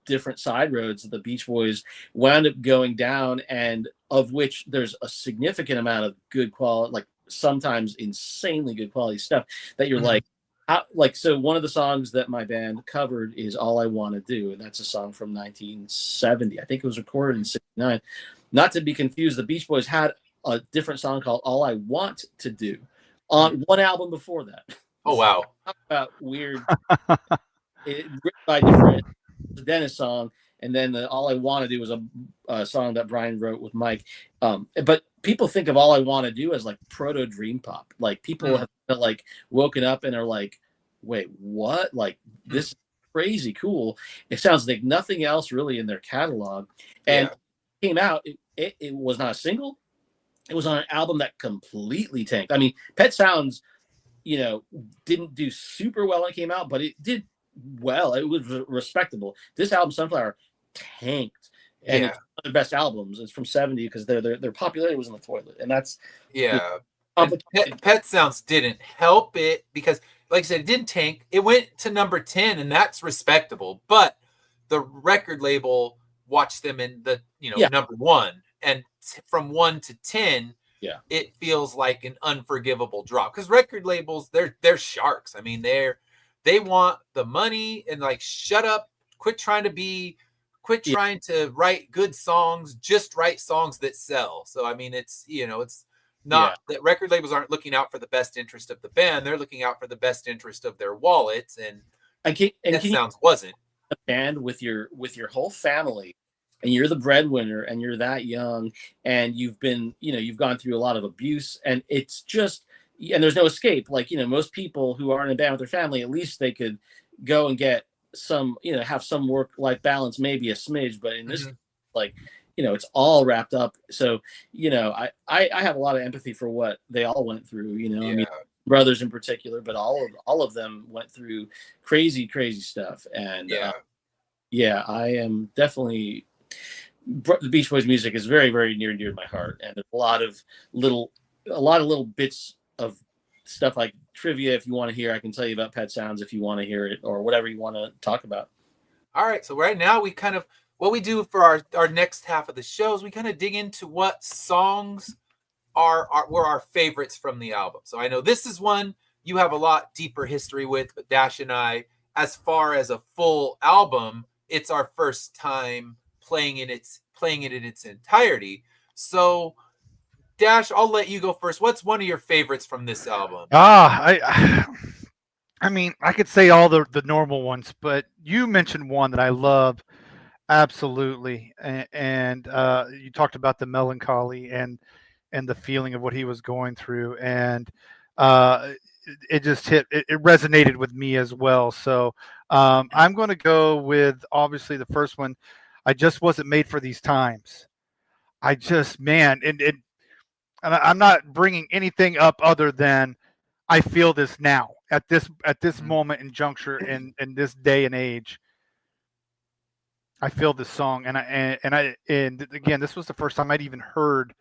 different side roads that the Beach Boys wound up going down, and of which there's a significant amount of good quality, like sometimes insanely good quality stuff that you're like, so one of the songs that my band covered is All I Want to Do, and that's a song from 1970. I think it was recorded in 69. Not to be confused, the Beach Boys had a different song called All I Want to Do on one album before that. Oh, wow. Talk about weird. Written by different Dennis song, and then All I Want to Do was a song that Brian wrote with Mike. But people think of All I Want to Do as like proto dream pop. Like people have like woken up and are like, wait, what? Like this is crazy cool. It sounds like nothing else really in their catalog. And it came out, it was not a single. It was on an album that completely tanked. I mean, Pet Sounds, didn't do super well when it came out, but it did well. It was respectable. This album, Sunflower, tanked, and it's one of their best albums. It's from '70 because their popularity was in the toilet, and that's Pet Sounds didn't help it because, like I said, it didn't tank. It went to number 10, and that's respectable. But the record label watched them in the number 1, and from 1 to 10. Yeah, it feels like an unforgivable drop because record labels, they're sharks. I mean, they want the money and like, shut up, quit trying to write good songs, just write songs that sell. So I mean, it's not that record labels aren't looking out for the best interest of the band; they're looking out for the best interest of their wallets. And Pet Sounds wasn't. A band with your whole family. And you're the breadwinner, and you're that young, and you've gone through a lot of abuse, and it's just, and there's no escape. Like, most people who aren't in a band with their family, at least they could go and get some, have some work-life balance, maybe a smidge, but in this, like, it's all wrapped up. So, I have a lot of empathy for what they all went through, I mean, brothers in particular, but all of them went through crazy, crazy stuff. And I am definitely, the Beach Boys music is very, very near and dear to my heart, and there's a lot of little bits of stuff like trivia. If you want to hear, I can tell you about Pet Sounds if you want to hear it, or whatever you want to talk about. All right, so right now what we do for our next half of the show is we kind of dig into what songs were our favorites from the album. So I know this is one you have a lot deeper history with, but Dash and I, as far as a full album, it's our first time playing it in its entirety. So Dash, I'll let you go first. What's one of your favorites from this album? I mean, I could say all the normal ones, but you mentioned one that I love absolutely, and you talked about the melancholy and the feeling of what he was going through, and it just it resonated with me as well. So I'm going to go with, obviously, the first one. I Just Wasn't Made for These Times. I just, man, and I'm not bringing anything up other than I feel this now at this moment in juncture in this day and age. I feel this song, and again, this was the first time I'd even heard.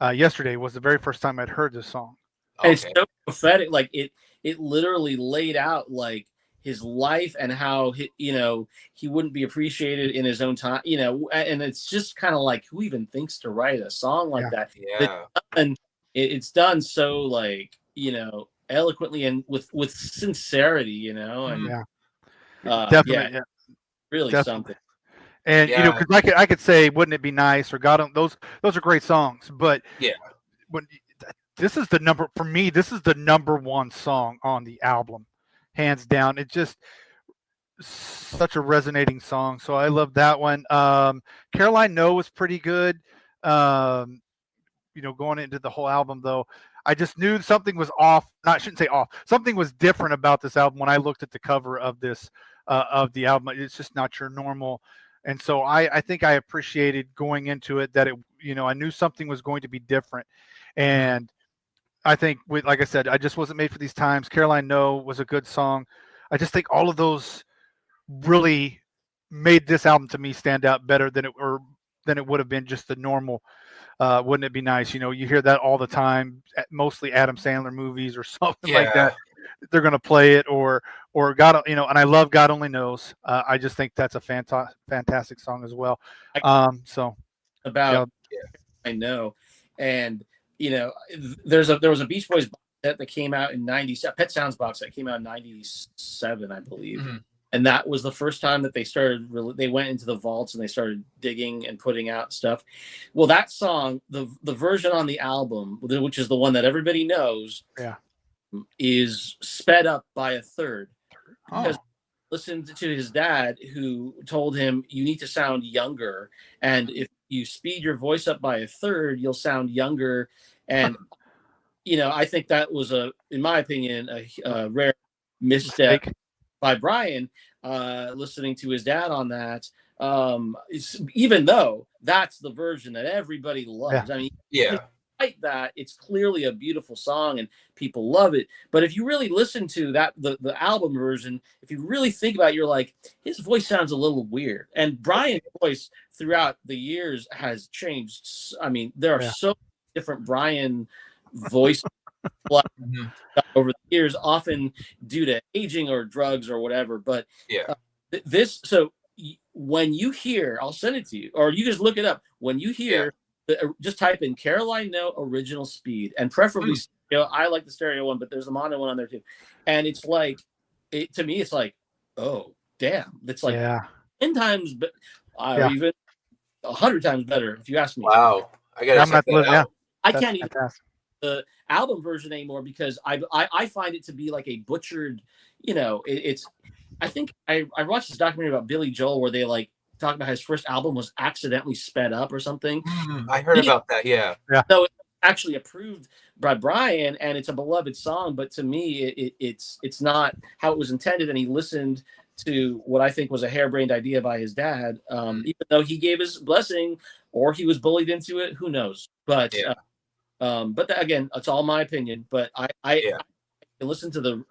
Yesterday was the very first time I'd heard this song. Okay. It's so prophetic. Like it literally laid out like his life and how he wouldn't be appreciated in his own time, and it's just kind of like, who even thinks to write a song like that? And it's done so, like, eloquently and with sincerity, and definitely, really definitely. Something. And because I could say, wouldn't it be nice, or God, those are great songs, but when this is the number one song on the album, hands down. It's just such a resonating song, so I love that one. Caroline No was pretty good. Going into the whole album, though, I just knew something was off. I shouldn't say off. Something was different about this album when I looked at the cover of this of the album. It's just not your normal. And so I think I appreciated going into it that I knew something was going to be different. And I think, like I said, I Just Wasn't Made for These Times. Caroline No was a good song. I just think all of those really made this album to me stand out better than it would have been just the normal. Wouldn't it be nice? You hear that all the time, mostly Adam Sandler movies or something like that. They're going to play it, or God, and I love God Only Knows. I just think that's a fantastic song as well. I know, and there was a Beach Boys box set that came out in '97, Pet Sounds box that came out in '97, I believe, and that was the first time that they went into the vaults and they started digging and putting out stuff. Well, that song, the version on the album, which is the one that everybody knows, is sped up by a third. Because listened to his dad, who told him you need to sound younger, and if you speed your voice up by a third, you'll sound younger. And I think that was in my opinion, a rare misstep Mistake. by Brian, listening to his dad on that. Even though that's the version that everybody loves. Yeah. I mean, Yeah. despite that, it's clearly a beautiful song and people love it. But if you really listen to that, the album version, if you really think about it, you're like, his voice sounds a little weird. And Brian's voice throughout the years has changed. I mean, there are so different Brian voice over the years, often due to aging or drugs or whatever. But when you hear, I'll send it to you, or you just look it up. When you hear, just type in Caroline No original speed, and preferably stereo. I like the stereo one, but there's a mono one on there too. And it's like, to me, it's like, oh damn, it's like 10 times, but even 100 times better if you ask me. Wow, I gotta check that out. I can't even the album version anymore because I find it to be like a butchered, it's. I think I watched this documentary about Billy Joel where they like talk about his first album was accidentally sped up or something. I heard about that. Yeah. So it's actually approved by Brian, and it's a beloved song. But to me, it's not how it was intended. And he listened to what I think was a harebrained idea by his dad, even though he gave his blessing or he was bullied into it. Who knows? But again, it's all my opinion. But I can listen to the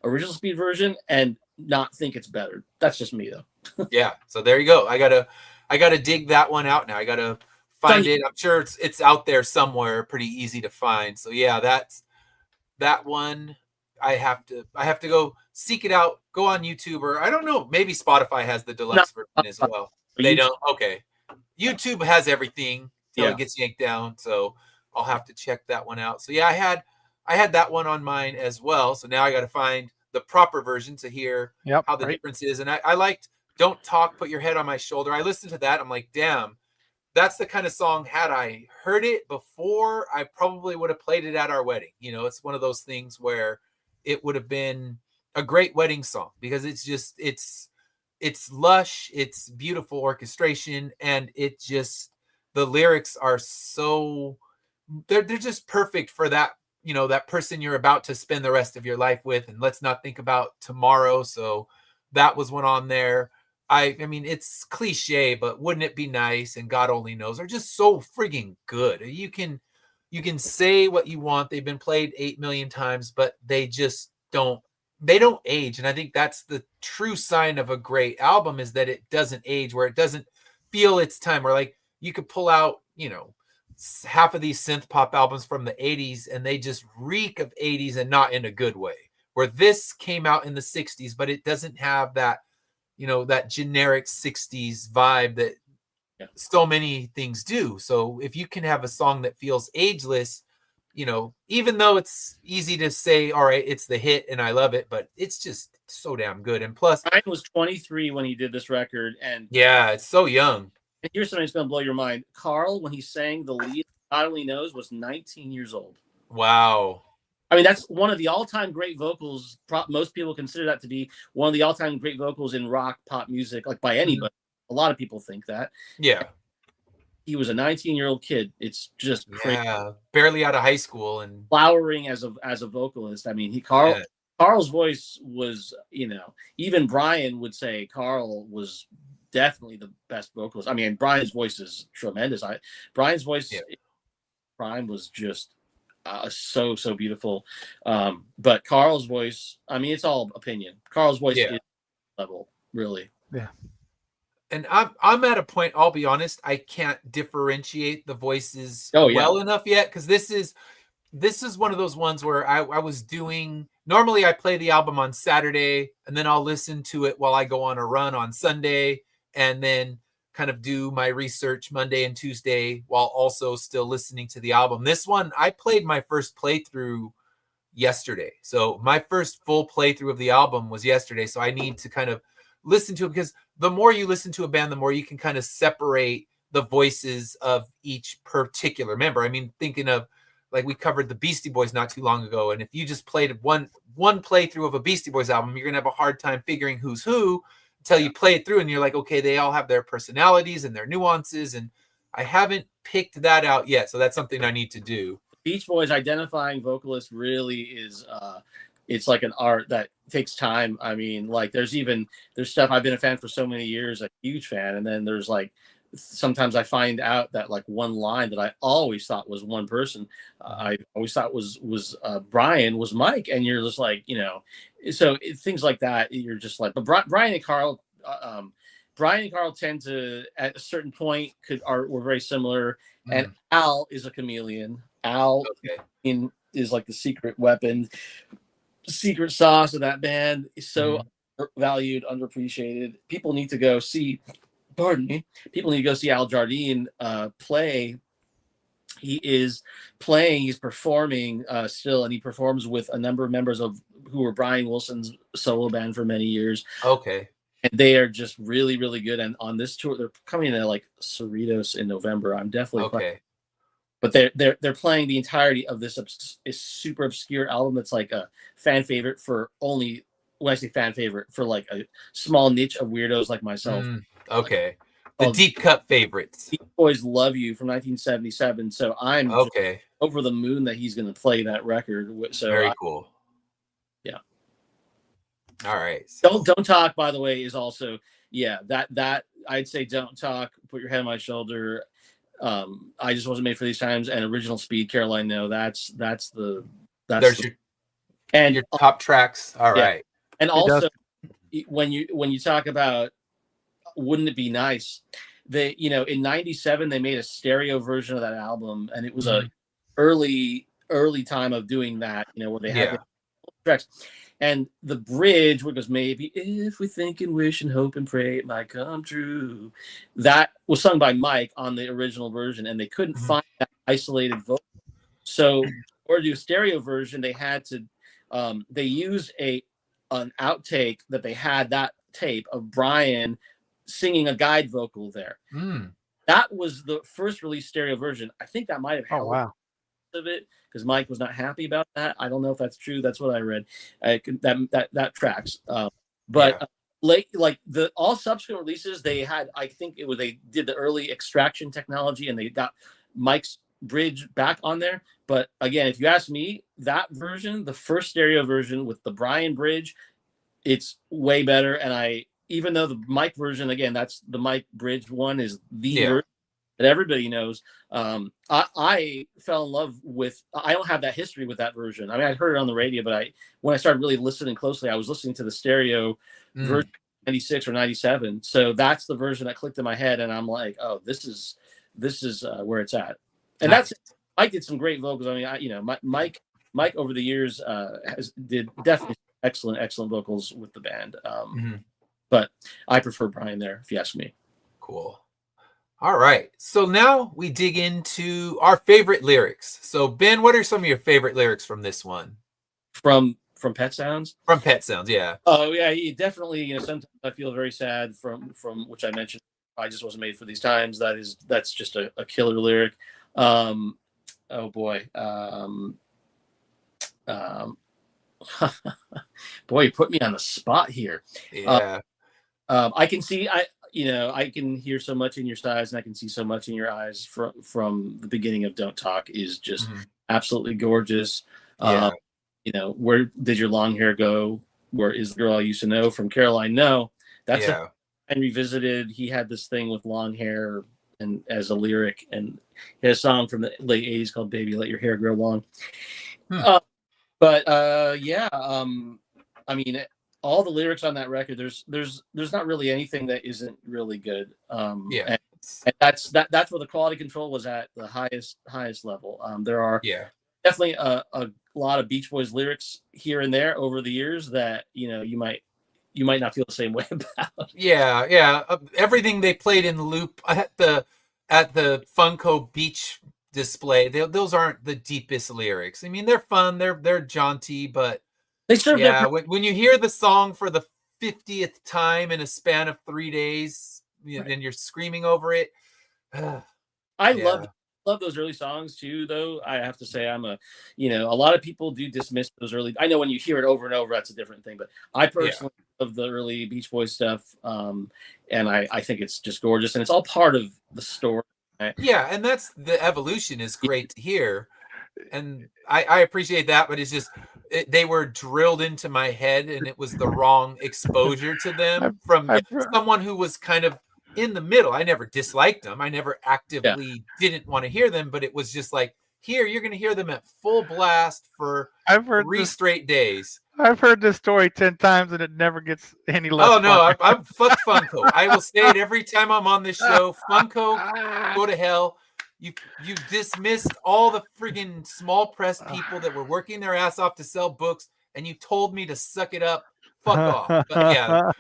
original speed version and not think it's better. That's just me though. Yeah. So there you go. I gotta dig that one out now. I gotta find it. I'm sure it's out there somewhere, pretty easy to find. So yeah, that one. I have to go seek it out. Go on YouTube, or I don't know. Maybe Spotify has the deluxe version as well. They don't. Okay. YouTube has everything till it gets yanked down. So I'll have to check that one out. So yeah, I had that one on mine as well. So now I got to find the proper version to hear how the difference is. And I liked Don't Talk, Put Your Head on My Shoulder. I listened to that. I'm like, damn, that's the kind of song, had I heard it before, I probably would have played it at our wedding. It's one of those things where it would have been a great wedding song because it's lush, it's beautiful orchestration, and the lyrics are so, they're just perfect for that, that person you're about to spend the rest of your life with, and let's not think about tomorrow. So that was one on there. I mean, it's cliche, but wouldn't it be nice? And God Only Knows are just so frigging good. You can say what you want. They've been played 8 million times, but they just don't age. And I think that's the true sign of a great album, is that it doesn't age, where it doesn't feel its time, or like you could pull out, half of these synth pop albums from the 80s and they just reek of 80s, and not in a good way, where this came out in the 60s, but it doesn't have that, that generic 60s vibe that so many things do. So if you can have a song that feels ageless, even though it's easy to say, all right, it's the hit and I love it, but it's just so damn good. And plus, Brian was 23 when he did this record, and it's so young. And here's something that's going to blow your mind. Carl, when he sang the lead, God Only Knows, was 19 years old. Wow. I mean, that's one of the all-time great vocals. Most people consider that to be one of the all-time great vocals in rock pop music, like by anybody. A lot of people think that. Yeah. He was a 19-year-old kid. It's just crazy. Yeah, barely out of high school and flowering as a vocalist. I mean, Carl's voice was, even Brian would say Carl was definitely the best vocalist. I mean, Brian's voice is tremendous. Brian's voice, Brian was just so beautiful. But Carl's voice, I mean, it's all opinion. Carl's voice is level, really. Yeah. And I'm at a point, I'll be honest, I can't differentiate the voices well enough yet, because this is one of those ones where I was doing, normally I play the album on Saturday and then I'll listen to it while I go on a run on Sunday, and then kind of do my research Monday and Tuesday while also still listening to the album. This one, I played my first playthrough yesterday. So my first full playthrough of the album was yesterday. So I need to kind of listen to it, because the more you listen to a band, the more you can kind of separate the voices of each particular member. I mean, thinking of like we covered the Beastie Boys not too long ago, and if you just played one playthrough of a Beastie Boys album, you're gonna have a hard time figuring who's who until you play it through, and you're like, okay, they all have their personalities and their nuances, and I haven't picked that out yet, so that's something I need to do. Beach Boys identifying vocalists really is it's like an art that takes time. I mean, like there's stuff I've been a fan for so many years, a huge fan, and then there's like sometimes I find out that like one line that I always thought was one person, I always thought was Brian was Mike, and you're just like, so things like that. You're just like, but Brian and Carl tend to at a certain point were very similar, and Al is a chameleon. Al is like the secret weapon, secret sauce of that band. Is so valued, underappreciated. People need to go see. Pardon me. People need to go see Al Jardine play. He is playing. He's performing still, and he performs with a number of members of who were Brian Wilson's solo band for many years. Okay. And they are just really, really good. And on this tour, they're coming to like Cerritos in November. I'm definitely playing. But they're playing the entirety of this is super obscure album that's like a fan favorite for only, when I say fan favorite, for like a small niche of weirdos like myself. Okay. The deep cut favorites. Beach Boys Love You from 1977. So I'm just over the moon that he's going to play that record. So very cool. Yeah. All right. So. Don't Talk, by the way, is also that I'd say Don't Talk. Put Your Head on My Shoulder. I Just Wasn't Made for These Times, and Original Speed, Caroline No. That's your top tracks. All right. And also when you talk about Wouldn't It Be Nice, they in '97 they made a stereo version of that album, and it was a early time of doing that, where they had tracks. And the bridge, where it goes, maybe if we think and wish and hope and pray it might come true, that was sung by Mike on the original version, and they couldn't find that isolated vocal. So, or do a stereo version, they had to, they used an outtake that they had, that tape of Brian singing a guide vocal there. That was the first released stereo version. I think that might have helped of it, because Mike was not happy about that. I don't know if that's true. That's what I read. That tracks. But like the all subsequent releases, they had, I think they did the early extraction technology, and they got Mike's bridge back on there. But again, if you ask me, that version, the first stereo version with the Brian bridge, it's way better. And even though the Mike version, again, that's the Mike bridge one, is the version that everybody knows. I fell in love with, I don't have that history with that version. I mean, I'd heard it on the radio, but when I started really listening closely, I was listening to the stereo version 96 or 97. So that's the version that clicked in my head. And I'm like, oh, this is where it's at. And that's, Mike did some great vocals. I mean, Mike over the years did definitely excellent vocals with the band. But I prefer Brian there, if you ask me. Cool. All right. So now we dig into our favorite lyrics. So Ben, what are some of your favorite lyrics from this one? From Pet Sounds? From Pet Sounds, yeah. Oh yeah, he definitely, sometimes I feel very sad from which I mentioned, I Just Wasn't Made for These Times. That's just a killer lyric. Oh boy. Boy, you put me on the spot here. Yeah. I can see, I can hear so much in your eyes, and I can see so much in your eyes from the beginning of Don't Talk is just absolutely gorgeous. Where did your long hair go? Where is the girl I used to know? From Caroline No. That's and revisited. He had this thing with long hair and as a lyric, and he had a song from the late 80s called Baby Let Your Hair Grow Long. I mean, all the lyrics on that record, there's not really anything that isn't really good. And that's where the quality control was at the highest level. There are definitely a lot of Beach Boys lyrics here and there over the years that you might not feel the same way about. Everything they played in loop at the Funko Beach display, those aren't the deepest lyrics. I mean, they're fun, they're jaunty, but they serve when you hear the song for the 50th time in a span of 3 days, and you're screaming over it. I love love those early songs too, though. I have to say, I'm a, a lot of people do dismiss those early. I know when you hear it over and over, that's a different thing. But I personally love the early Beach Boys stuff, and I think it's just gorgeous, and it's all part of the story. Yeah, and that's the evolution is great to hear, and I appreciate that. But it's just they were drilled into my head, and it was the wrong exposure to them from someone who was kind of in the middle. I never disliked them. I never actively didn't want to hear them, but it was just like, here, you're going to hear them at full blast for 3 straight days. I've heard this story 10 times and it never gets any less. Oh, no, I'm fuck Funko. I will say it every time I'm on this show. Funko, go to hell. You dismissed all the friggin' small press people that were working their ass off to sell books, and you told me to suck it up. Fuck off. But yeah,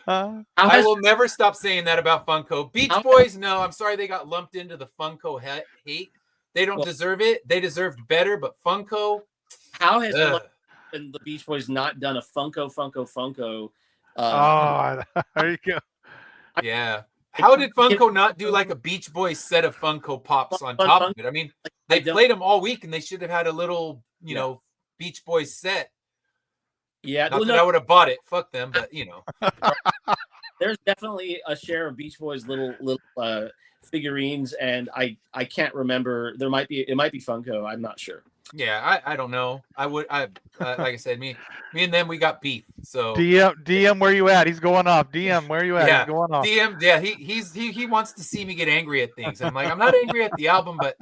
I will never stop saying that about Funko. Beach Boys, no, I'm sorry they got lumped into the Funko hate. They don't deserve it. They deserved better, but Funko. How has the Beach Boys not done a Funko? There you go. Yeah. How did Funko not do like a Beach Boys set of Funko Pops on top of it? I mean, they played them all week, and they should have had a little, Beach Boys set. Yeah, not that I would have bought it. Fuck them, but there's definitely a share of Beach Boys little figurines, and I can't remember. It might be Funko. I'm not sure. Yeah, I don't know. Like I said, me and them, we got beef. So DM, where you at? He's going off. DM, where you at? Yeah, he's going off. DM, yeah, he wants to see me get angry at things. I'm like, I'm not angry at the album, but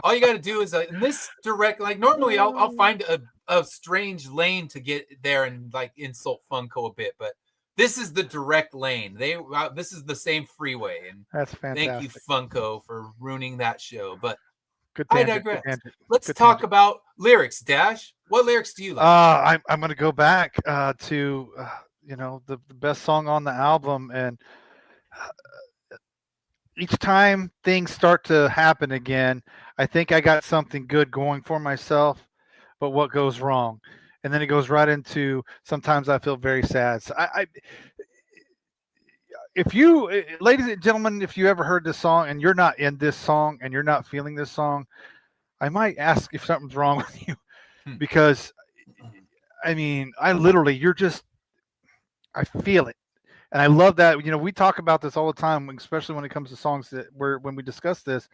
all you got to do is in this direct. Like normally, I'll find a strange lane to get there and like insult Funko a bit, but this is the direct lane. This is the same freeway, and that's fantastic. Thank you, Funko, for ruining that show. But good tangent, I digress. Let's talk about lyrics. Dash, what lyrics do you like? I'm going to go back to the best song on the album, and each time things start to happen again, I think I got something good going for myself, but what goes wrong? And then it goes right into sometimes I feel very sad. So if you, ladies and gentlemen, if you ever heard this song and you're not in this song and you're not feeling this song, I might ask if something's wrong with you, because I mean, I feel it. And I love that, we talk about this all the time, especially when it comes to songs when we discuss this.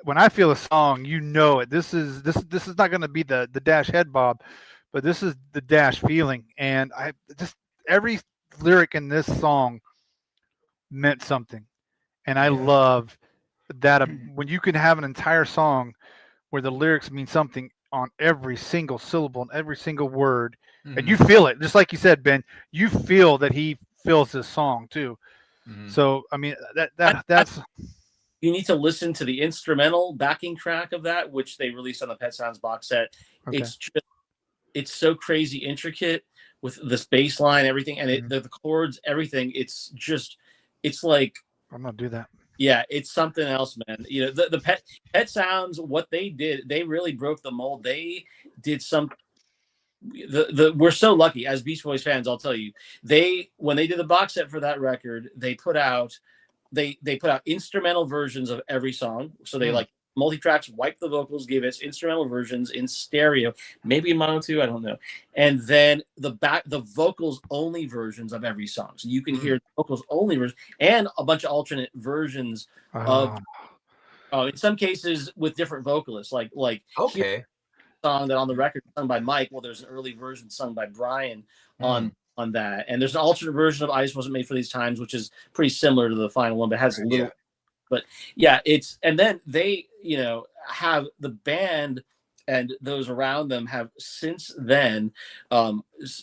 When I feel a song, it. This is not going to be the Dash head bob, but this is the Dash feeling. And every lyric in this song meant something. And I love that when you can have an entire song where the lyrics mean something on every single syllable and every single word, and you feel it, just like you said, Ben. You feel that he feels this song too. So I mean, that's. You need to listen to the instrumental backing track of that, which they released on the Pet Sounds box set. Okay. It's so crazy intricate with this bass line, everything, and the chords, everything. It's like I'm gonna do that. Yeah, it's something else, man. The Pet Sounds, what they did, they really broke the mold. They did some. We're so lucky as Beach Boys fans. I'll tell you, when they did the box set for that record, they put out instrumental versions of every song. So they like multi-tracks, wiped the vocals, gave us instrumental versions in stereo, maybe in mono too, I don't know. And then the vocals only versions of every song. So you can hear the vocals only version and a bunch of alternate versions of in some cases with different vocalists. Like okay. Song that on the record sung by Mike. Well, there's an early version sung by Brian on that, and there's an alternate version of "I Just Wasn't Made for These Times," which is pretty similar to the final one, but has a little. But yeah, and then they have the band and those around them have since then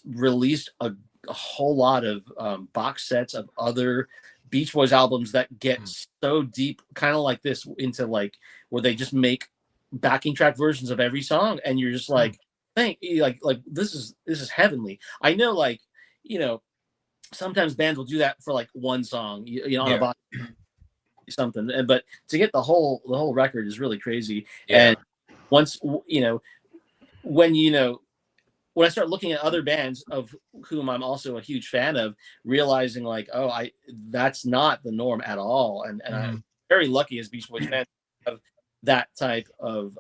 released a whole lot of box sets of other Beach Boys albums that get so deep, kind of like this, into like where they just make backing track versions of every song, and you're just like, like this is heavenly. I know, sometimes bands will do that for like one song, on a box something, but to get the whole record is really crazy. And once when I start looking at other bands of whom I'm also a huge fan of, realizing like, that's not the norm at all, and I'm very lucky as Beach Boys fans to have that type of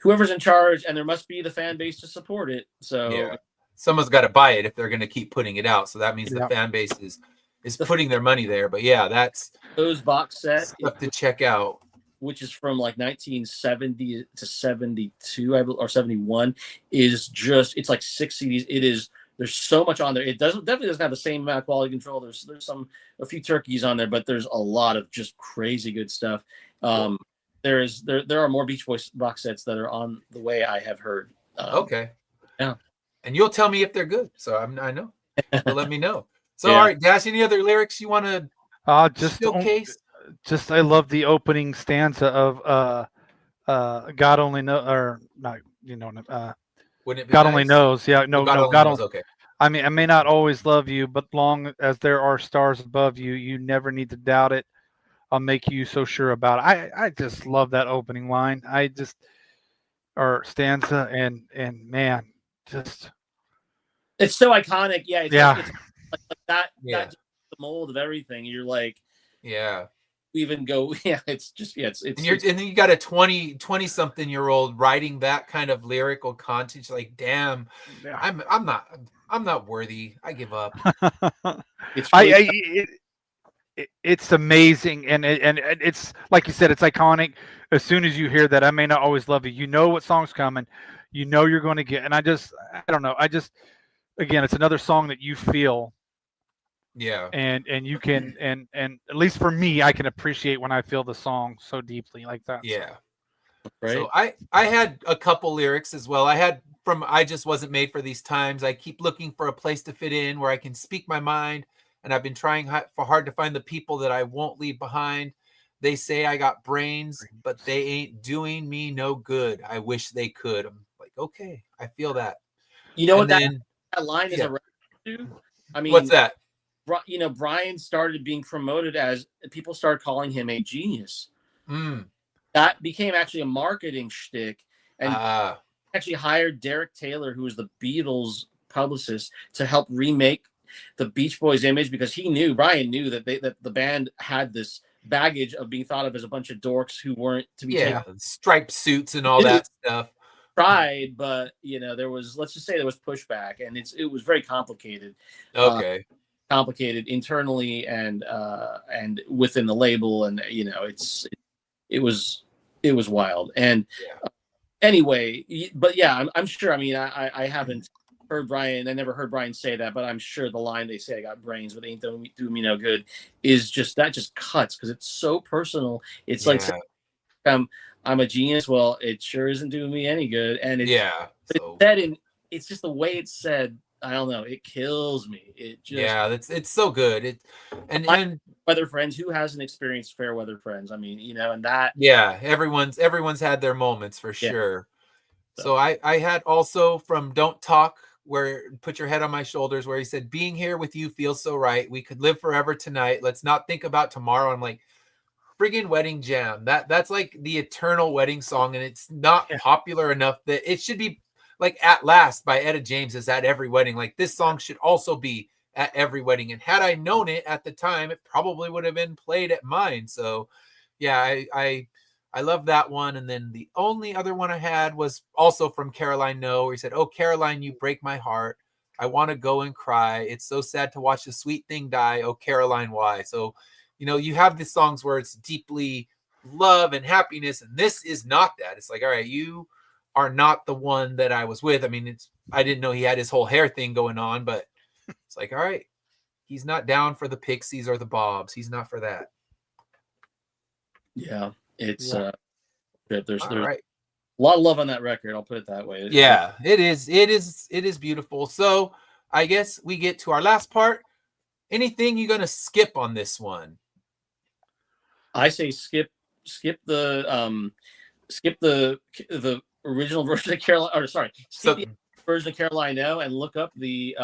whoever's in charge, and there must be the fan base to support it. So yeah, someone's got to buy it if they're going to keep putting it out. So that means the Yeah. fan base is putting their money there. But yeah, that's those box set stuff to check out. Which is from like 1970 to 72, or 71, is just, it's like 6 CDs. It is, there's so much on there. It definitely doesn't have the same amount of quality control. There's a few turkeys on there, but there's a lot of just crazy good stuff. There are more Beach Boys box sets that are on the way, I have heard. Okay. Yeah. And you'll tell me if they're good. So I know. You'll let me know. So Yeah. all right, Dash, any other lyrics you want to Just showcase? Just I love the opening stanza of God only know, or not, Wouldn't it be God nice? only knows. Yeah, no, God no, only God knows. only. Okay. I mean, I may not always love you, but long as there are stars above you, you never need to doubt it. I'll make you so sure about it. I just love that opening line. Or stanza, and man, just It's so iconic. Yeah. It's like that. Yeah. That's the mold of everything. You're like, Yeah. even go. Yeah. It's just, it's And then you got a 20 something year old writing that kind of lyrical content. Like, damn, yeah. I'm not worthy. I give up. it's really, It's amazing, and it's like you said, it's iconic. As soon as you hear that, I may not always love you. You know what song's coming. You know you're going to get. And I don't know. Again, it's another song that you feel. Yeah. And you can and at least for me, I can appreciate when I feel the song so deeply like that. Yeah. right. So I had a couple lyrics as well. I had from I Just Wasn't Made for These Times. I keep looking for a place to fit in where I can speak my mind. And I've been trying hard to find the people that I won't leave behind. They say I got brains, but they ain't doing me no good. I wish they could. I'm like, okay, I feel that. You know And what then, that line is yeah. a reference to? I mean, What's that? Brian started being promoted as, people started calling him a genius. Mm. That became actually a marketing shtick, and actually hired Derek Taylor, who was the Beatles publicist, to help remake the Beach Boys image, because Brian knew that the band had this baggage of being thought of as a bunch of dorks who weren't to be taken. Striped suits and all that stuff. Tried, but there was, let's just say there was pushback, and it was very complicated. Okay. Complicated internally and within the label, and it was wild. And anyway, but yeah, I'm sure. I mean, I haven't heard Brian. I never heard Brian say that, but I'm sure the line, they say I got brains, but ain't doing me no good, is just cuts, because it's so personal. It's like, I'm a genius. Well, it sure isn't doing me any good. And it's said in, it's just the way it's said. I don't know. It kills me. It just, it's so good. And weather friends, who hasn't experienced fair weather friends? I mean, and that. Yeah, everyone's had their moments for sure. So I had also from Don't Talk, where Put Your Head on My Shoulders, where he said, being here with you feels so right. We could live forever tonight. Let's not think about tomorrow. I'm like, friggin' wedding jam. That's like the eternal wedding song, and it's not popular enough that it should be like At Last by Etta James is at every wedding. Like, this song should also be at every wedding. And had I known it at the time, it probably would have been played at mine. So yeah, I love that one. And then the only other one I had was also from Caroline No, where he said, oh, Caroline, you break my heart. I want to go and cry. It's so sad to watch the sweet thing die. Oh, Caroline, why? So, you have the songs where it's deeply love and happiness, and this is not that. It's like, all right, you are not the one that I was with. I mean, I didn't know he had his whole hair thing going on, but it's like, all right, he's not down for the Pixies or the Bobs. He's not for that. Yeah, it's there's right. a lot of love on that record. I'll put it that way. It is beautiful. So I guess we get to our last part. Anything you're gonna skip on this one? I say skip the original version of Caroline, or sorry, skip the version of Caroline No, and look up the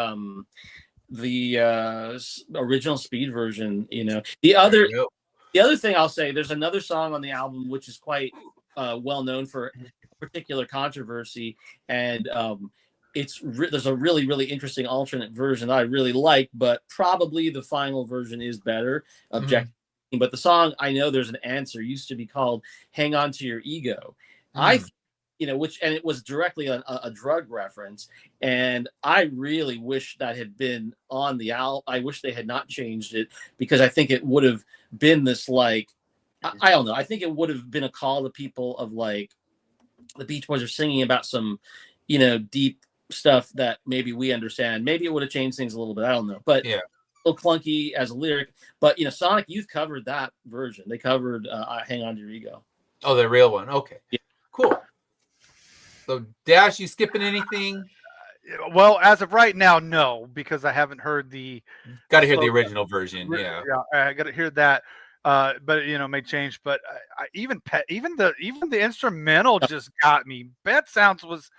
original Speed version. The other thing I'll say, there's another song on the album which is quite well known for particular controversy, and there's a really, really interesting alternate version that I really like, but probably the final version is better. Object. but the song I Know There's an Answer used to be called Hang On to Your Ego. I which, and it was directly a drug reference, and I really wish that had been on the album. I wish they had not changed it, because I think it would have been this, like, I don't know, I think it would have been a call to people of, like, the Beach Boys are singing about some, deep stuff that maybe we understand. Maybe it would have changed things a little bit, I don't know, but Yeah. a little clunky as a lyric. But Sonic Youth covered that version. They covered Hang On to Your Ego. Oh, the real one. Okay. Yeah. Cool. So, Dash, you skipping anything? Well, as of right now, no, because I haven't heard the. Got to hear the original version. Yeah. I got to hear that. But it may change. But even the instrumental just got me. Pet Sounds was.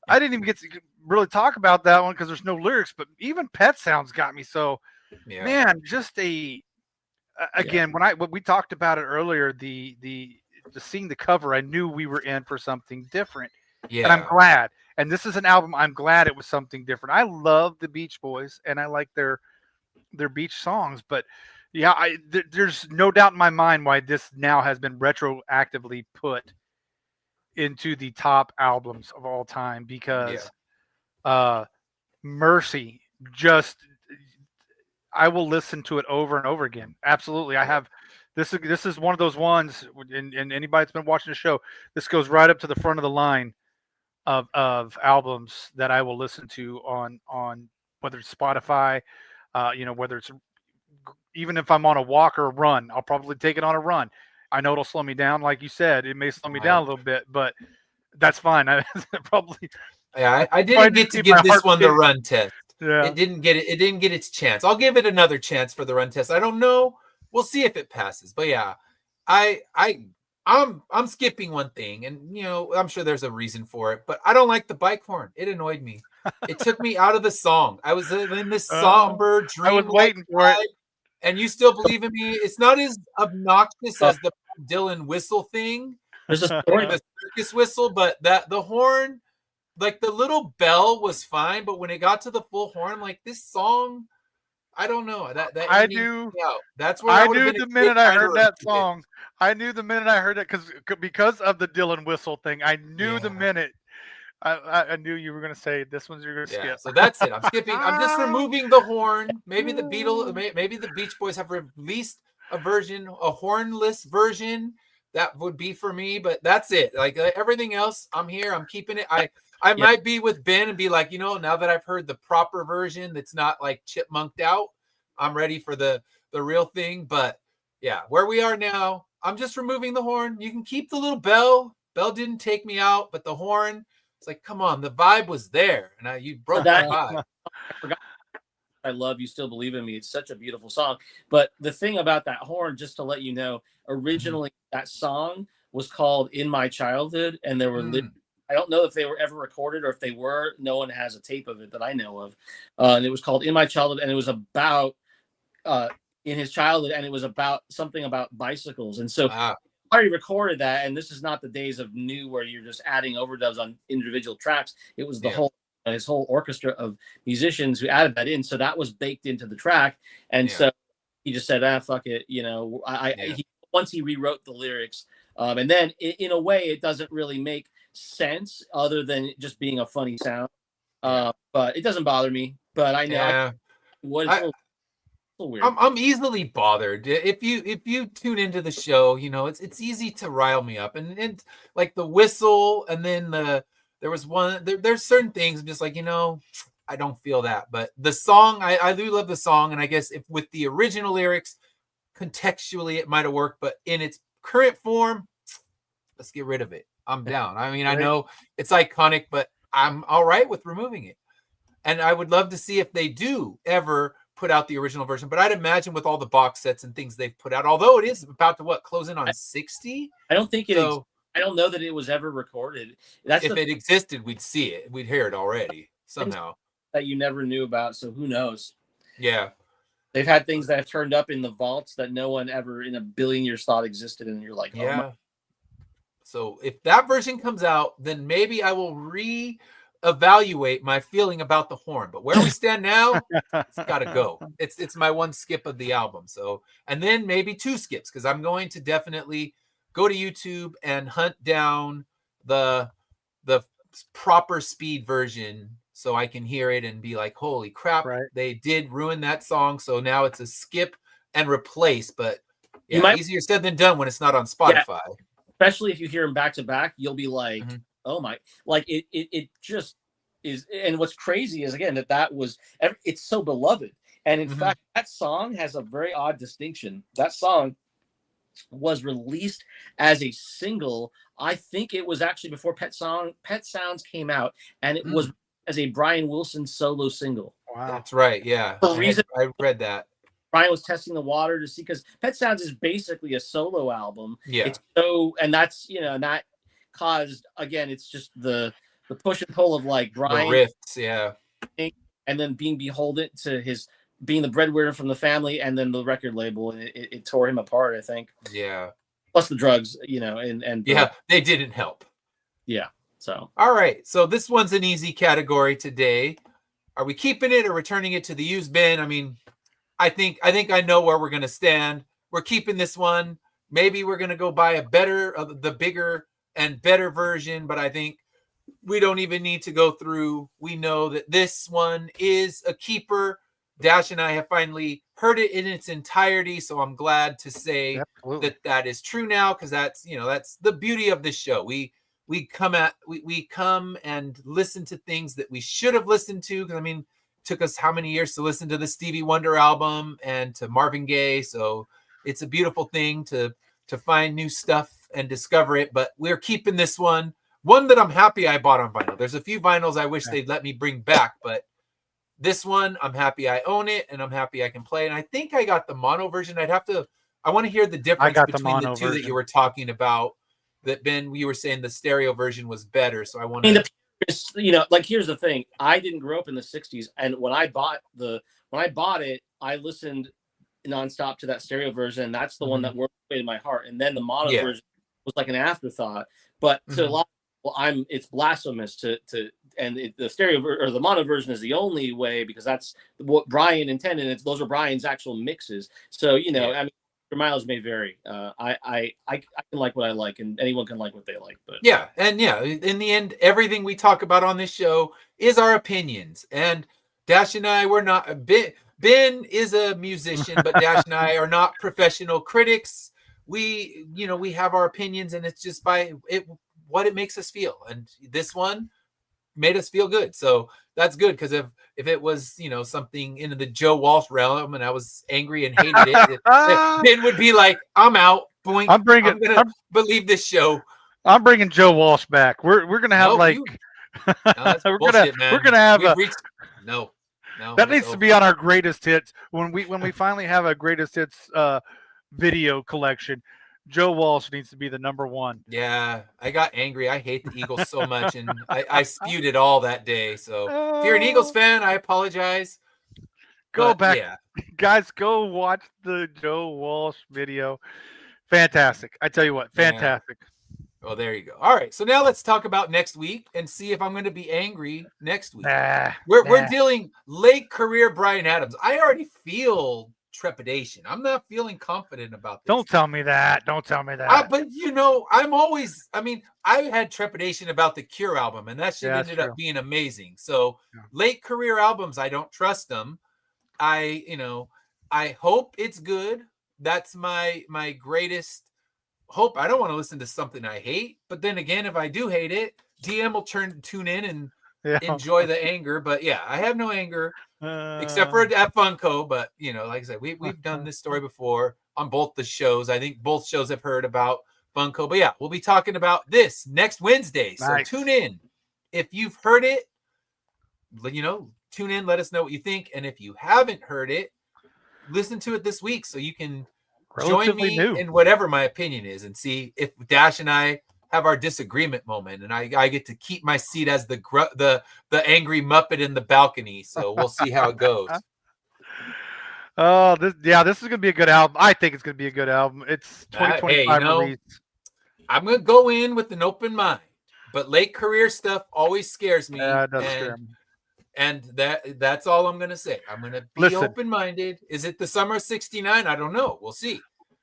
I didn't even get to really talk about that one because there's no lyrics. But even Pet Sounds got me. So, man, just again, when we talked about it earlier, the seeing the cover, I knew we were in for something different. Yeah. And I'm glad. And this is an album I'm glad it was something different. I love the Beach Boys and I like their beach songs, but yeah, there's no doubt in my mind why this now has been retroactively put into the top albums of all time, because Mercy, just I will listen to it over and over again. Absolutely. I have this is one of those ones, and anybody that's been watching the show, this goes right up to the front of the line of albums that I will listen to on whether it's Spotify, whether it's, even if I'm on a walk or a run, I'll probably take it on a run. I know it'll slow me down, like you said. It may slow me down a little bit, but that's fine. I probably. Yeah, I didn't get to give this one the run test. Yeah. It didn't get its chance. I'll give it another chance for the run test. I don't know. We'll see if it passes. But yeah, I'm skipping one thing, and I'm sure there's a reason for it, but I don't like the bike horn. It annoyed me. It took me out of the song. I was in this somber dream. I was waiting for it. And You Still Believe in Me. It's not as obnoxious as the Dylan whistle thing. There's a story. The circus whistle, but the horn, like the little bell was fine, but when it got to the full horn, I'm like, this song, I don't know. That I knew. That's where I knew the minute I heard that song. I knew the minute I heard it because of the Dylan whistle thing. I knew the minute. I knew you were going to say this one's you're going to skip. So that's it. I'm skipping. I'm just removing the horn. Maybe the Beach Boys have released a version, a hornless version. That would be for me, but that's it. Like everything else, I'm here. I'm keeping it. I might be with Ben and be like, now that I've heard the proper version that's not like chipmunked out, I'm ready for the real thing. But yeah, where we are now, I'm just removing the horn. You can keep the little bell. Bell didn't take me out, but the horn, it's like, come on, the vibe was there, and you broke that vibe. I forgot. I Love You Still Believe in Me. It's such a beautiful song. But the thing about that horn, just to let you know, originally that song was called In My Childhood, and there were I don't know if they were ever recorded, or if they were. No one has a tape of it that I know of. And it was called In My Childhood, and it was about in his childhood, and it was about something about bicycles. And so I already recorded that, and this is not the days of new where you're just adding overdubs on individual tracks. It was his whole orchestra of musicians who added that in, so that was baked into the track. And so he just said, fuck it, once he rewrote the lyrics, and then in a way it doesn't really make sense other than just being a funny sound, but it doesn't bother me. But I know weird. I'm easily bothered. If you tune into the show, it's easy to rile me up, and like the whistle, and then there was one. There's certain things I'm just like, I don't feel that. But the song, I do love the song, and I guess if with the original lyrics, contextually it might have worked, but in its current form, let's get rid of it. I'm down. I mean, I know it's iconic, but I'm all right with removing it. And I would love to see if they do ever put out the original version, but I'd imagine with all the box sets and things they've put out, although it is about to close in on 60. I don't think I don't know that it was ever recorded. If it existed, we'd see it. We'd hear it already somehow. That you never knew about, so who knows? Yeah. They've had things that have turned up in the vaults that no one ever in a billion years thought existed, and you're like, So if that version comes out, then maybe I will evaluate my feeling about the horn. But where we stand now, it's got to go. It's my one skip of the album. So, and then maybe 2 skips, because I'm going to definitely go to YouTube and hunt down the proper speed version so I can hear it and be like, holy crap, Right. they did ruin that song. So now it's a skip and replace. But yeah, easier said than done when it's not on Spotify. Yeah. Especially if you hear them back to back, you'll be like, oh my, like it just is. And what's crazy is, again, that was, it's so beloved. And in fact, that song has a very odd distinction. That song was released as a single. I think it was actually before Pet Sounds came out, and it was as a Brian Wilson solo single. Wow. That's right. Yeah. I read that. Brian was testing the water to see, because Pet Sounds is basically a solo album. Yeah. It's so, and that's, and that caused, again, it's just the push and pull of like Brian, the riffs, yeah, and then being beholden to his being the breadwinner from the family, and then the record label, and it tore him apart, I think. Yeah. Plus the drugs, and yeah, they didn't help. Yeah. So. All right. So this one's an easy category today. Are we keeping it or returning it to the used bin? I mean, I think I know where we're going to stand. We're keeping this one. Maybe we're going to go buy the bigger and better version, but I think we don't even need to go through. We know that this one is a keeper. Dash and I have finally heard it in its entirety, so I'm glad to say that is true now, because that's the beauty of this show. We come and listen to things that we should have listened to, because I mean, it took us how many years to listen to the Stevie Wonder album and to Marvin Gaye, so it's a beautiful thing to find new stuff and discover it. But we're keeping this one that I'm happy I bought on vinyl. There's a few vinyls I wish they'd let me bring back, but this one, I'm happy I own it, and I'm happy I can play. And I think I got the mono version. I want to hear the difference between the two that you were talking about. That, Ben, you were saying the stereo version was better. So I want to. Like, here's the thing. I didn't grow up in the '60s, and when I bought it, I listened nonstop to that stereo version. And that's the one that worked in my heart. And then the mono version was like an afterthought. But to a lot of people, it's blasphemous the stereo or the mono version is the only way, because that's what Brian intended. Those are Brian's actual mixes. So, I mean, your mileage may vary. I can like what I like, and anyone can like what they like. But in the end, everything we talk about on this show is our opinions. And Dash and I, we're not. Ben is a musician, but Dash and I are not professional critics. We have our opinions, and it's just what it makes us feel. And this one made us feel good, so that's good, because if it was something in the Joe Walsh realm and I was angry and hated it, Ben would be like, I'm out. Boink. I'm gonna believe this show. I'm bringing Joe Walsh back. We're gonna have we're gonna have no. That needs to be on our greatest hits when we finally have a greatest hits video collection. Joe Walsh needs to be the number one. Yeah, I got angry. I hate the Eagles so much, and I spewed it all that day. So if you're an Eagles fan, I apologize. Go back, guys. Go watch the Joe Walsh video. Fantastic. I tell you what, fantastic. Yeah. Well, there you go. All right, so now let's talk about next week and see if I'm going to be angry next week. We're dealing late career Bryan Adams. I already feel trepidation. I'm not feeling confident about this. Don't tell me that. But I'm always. I mean, I had trepidation about the Cure album, and that shit ended up being amazing. So late career albums, I don't trust them. I hope it's good. That's my greatest hope. I don't want to listen to something I hate. But then again, if I do hate it, DM will tune in and enjoy the anger. But yeah, I have no anger. Except for at Funko, but like I said, we've done this story before on both the shows. I think both shows have heard about Funko, but yeah, we'll be talking about this next Wednesday. Nice. So tune in. If you've heard it, tune in, let us know what you think. And if you haven't heard it, listen to it this week so you can join me in whatever my opinion is and see if Dash and I have our disagreement moment, and I get to keep my seat as the angry Muppet in the balcony. So we'll see how it goes. Oh, this is gonna be a good album. I think it's gonna be a good album. It's 2025 release. I'm gonna go in with an open mind. but late career stuff always scares me. Yeah, it does scare me. And that's all I'm gonna say. I'm gonna be open-minded. Is it the summer of '69? I don't know. We'll see.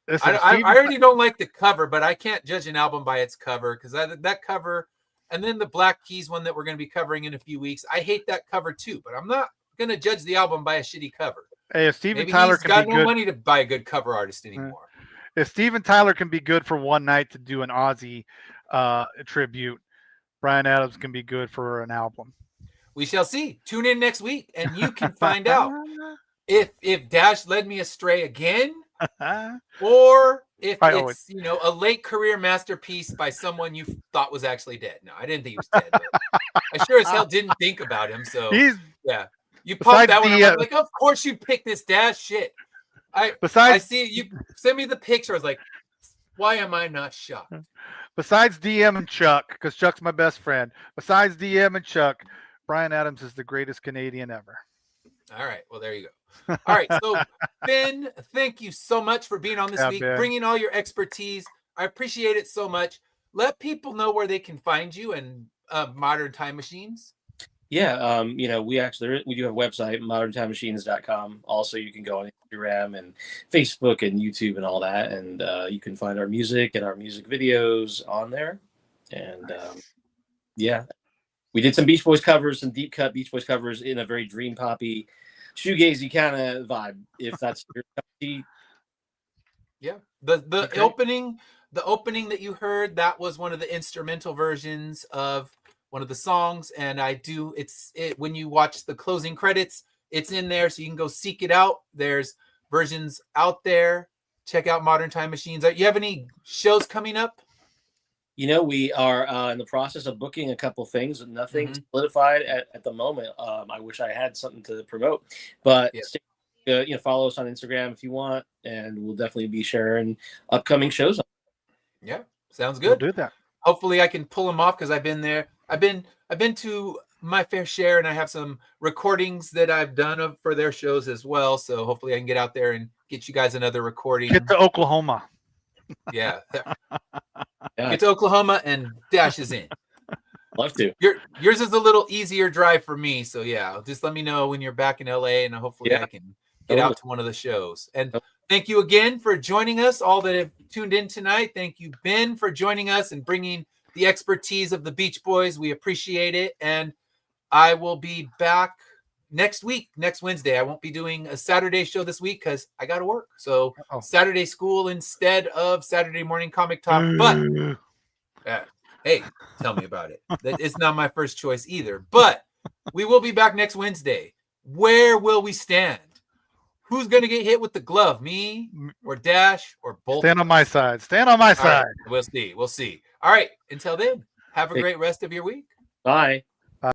Listen, I already don't like the cover, but I can't judge an album by its cover because that cover, and then the Black Keys one that we're going to be covering in a few weeks. I hate that cover too, but I'm not going to judge the album by a shitty cover. Hey, if Steven Maybe Tyler he's can got be no good, money to buy a good cover artist anymore. If Steven Tyler can be good for one night to do an Ozzy tribute, Bryan Adams can be good for an album. We shall see. Tune in next week, and you can find out if Dash led me astray again, or if it's a late career masterpiece by someone you thought was actually dead. No, I didn't think he was dead. But I sure as hell didn't think about him. So yeah, you pumped that one. I'm like, of course you picked this, Dash. Shit. I see you send me the picture. I was like, why am I not shocked? Besides DM and Chuck, because Chuck's my best friend. Besides DM and Chuck, Bryan Adams is the greatest Canadian ever. All right. Well, there you go. All right. So, Ben, thank you so much for being on this week, bringing all your expertise. I appreciate it so much. Let people know where they can find you and Modern Time Machines. Yeah. We do have a website, moderntimemachines.com. Also, you can go on Instagram and Facebook and YouTube and all that. And you can find our music and our music videos on there. And we did some Beach Boys covers, some deep cut Beach Boys covers in a very dream poppy, shoegazy kind of vibe. If that's your cup of tea. Yeah, the opening that you heard, that was one of the instrumental versions of one of the songs, and when you watch the closing credits, it's in there, so you can go seek it out. There's versions out there. Check out Modern Time Machines. You have any shows coming up? We are in the process of booking a couple things. Nothing solidified at the moment. I wish I had something to promote, but follow us on Instagram if you want, and we'll definitely be sharing upcoming shows. Yeah, sounds good. We'll do that. Hopefully, I can pull them off because I've been there. I've been to my fair share, and I have some recordings that I've done for their shows as well. So hopefully, I can get out there and get you guys another recording. Get to Oklahoma. Yeah. Get to Oklahoma and Dash is in. Love to. Yours is a little easier drive for me, so yeah, just let me know when you're back in LA, and hopefully I can get out to one of the shows. And thank you again for joining us, all that have tuned in tonight. Thank you, Ben, for joining us and bringing the expertise of the Beach Boys. We appreciate it, and I will be back next Wednesday. I won't be doing a Saturday show this week because I got to work. So Saturday school instead of Saturday morning comic talk. But hey, tell me about it. It's not my first choice either. But we will be back next Wednesday. Where will we stand? Who's going to get hit with the glove? Me or Dash or both? Stand on my side. Stand on my side. Right, we'll see. All right. Until then, have a great rest of your week. Bye. Bye.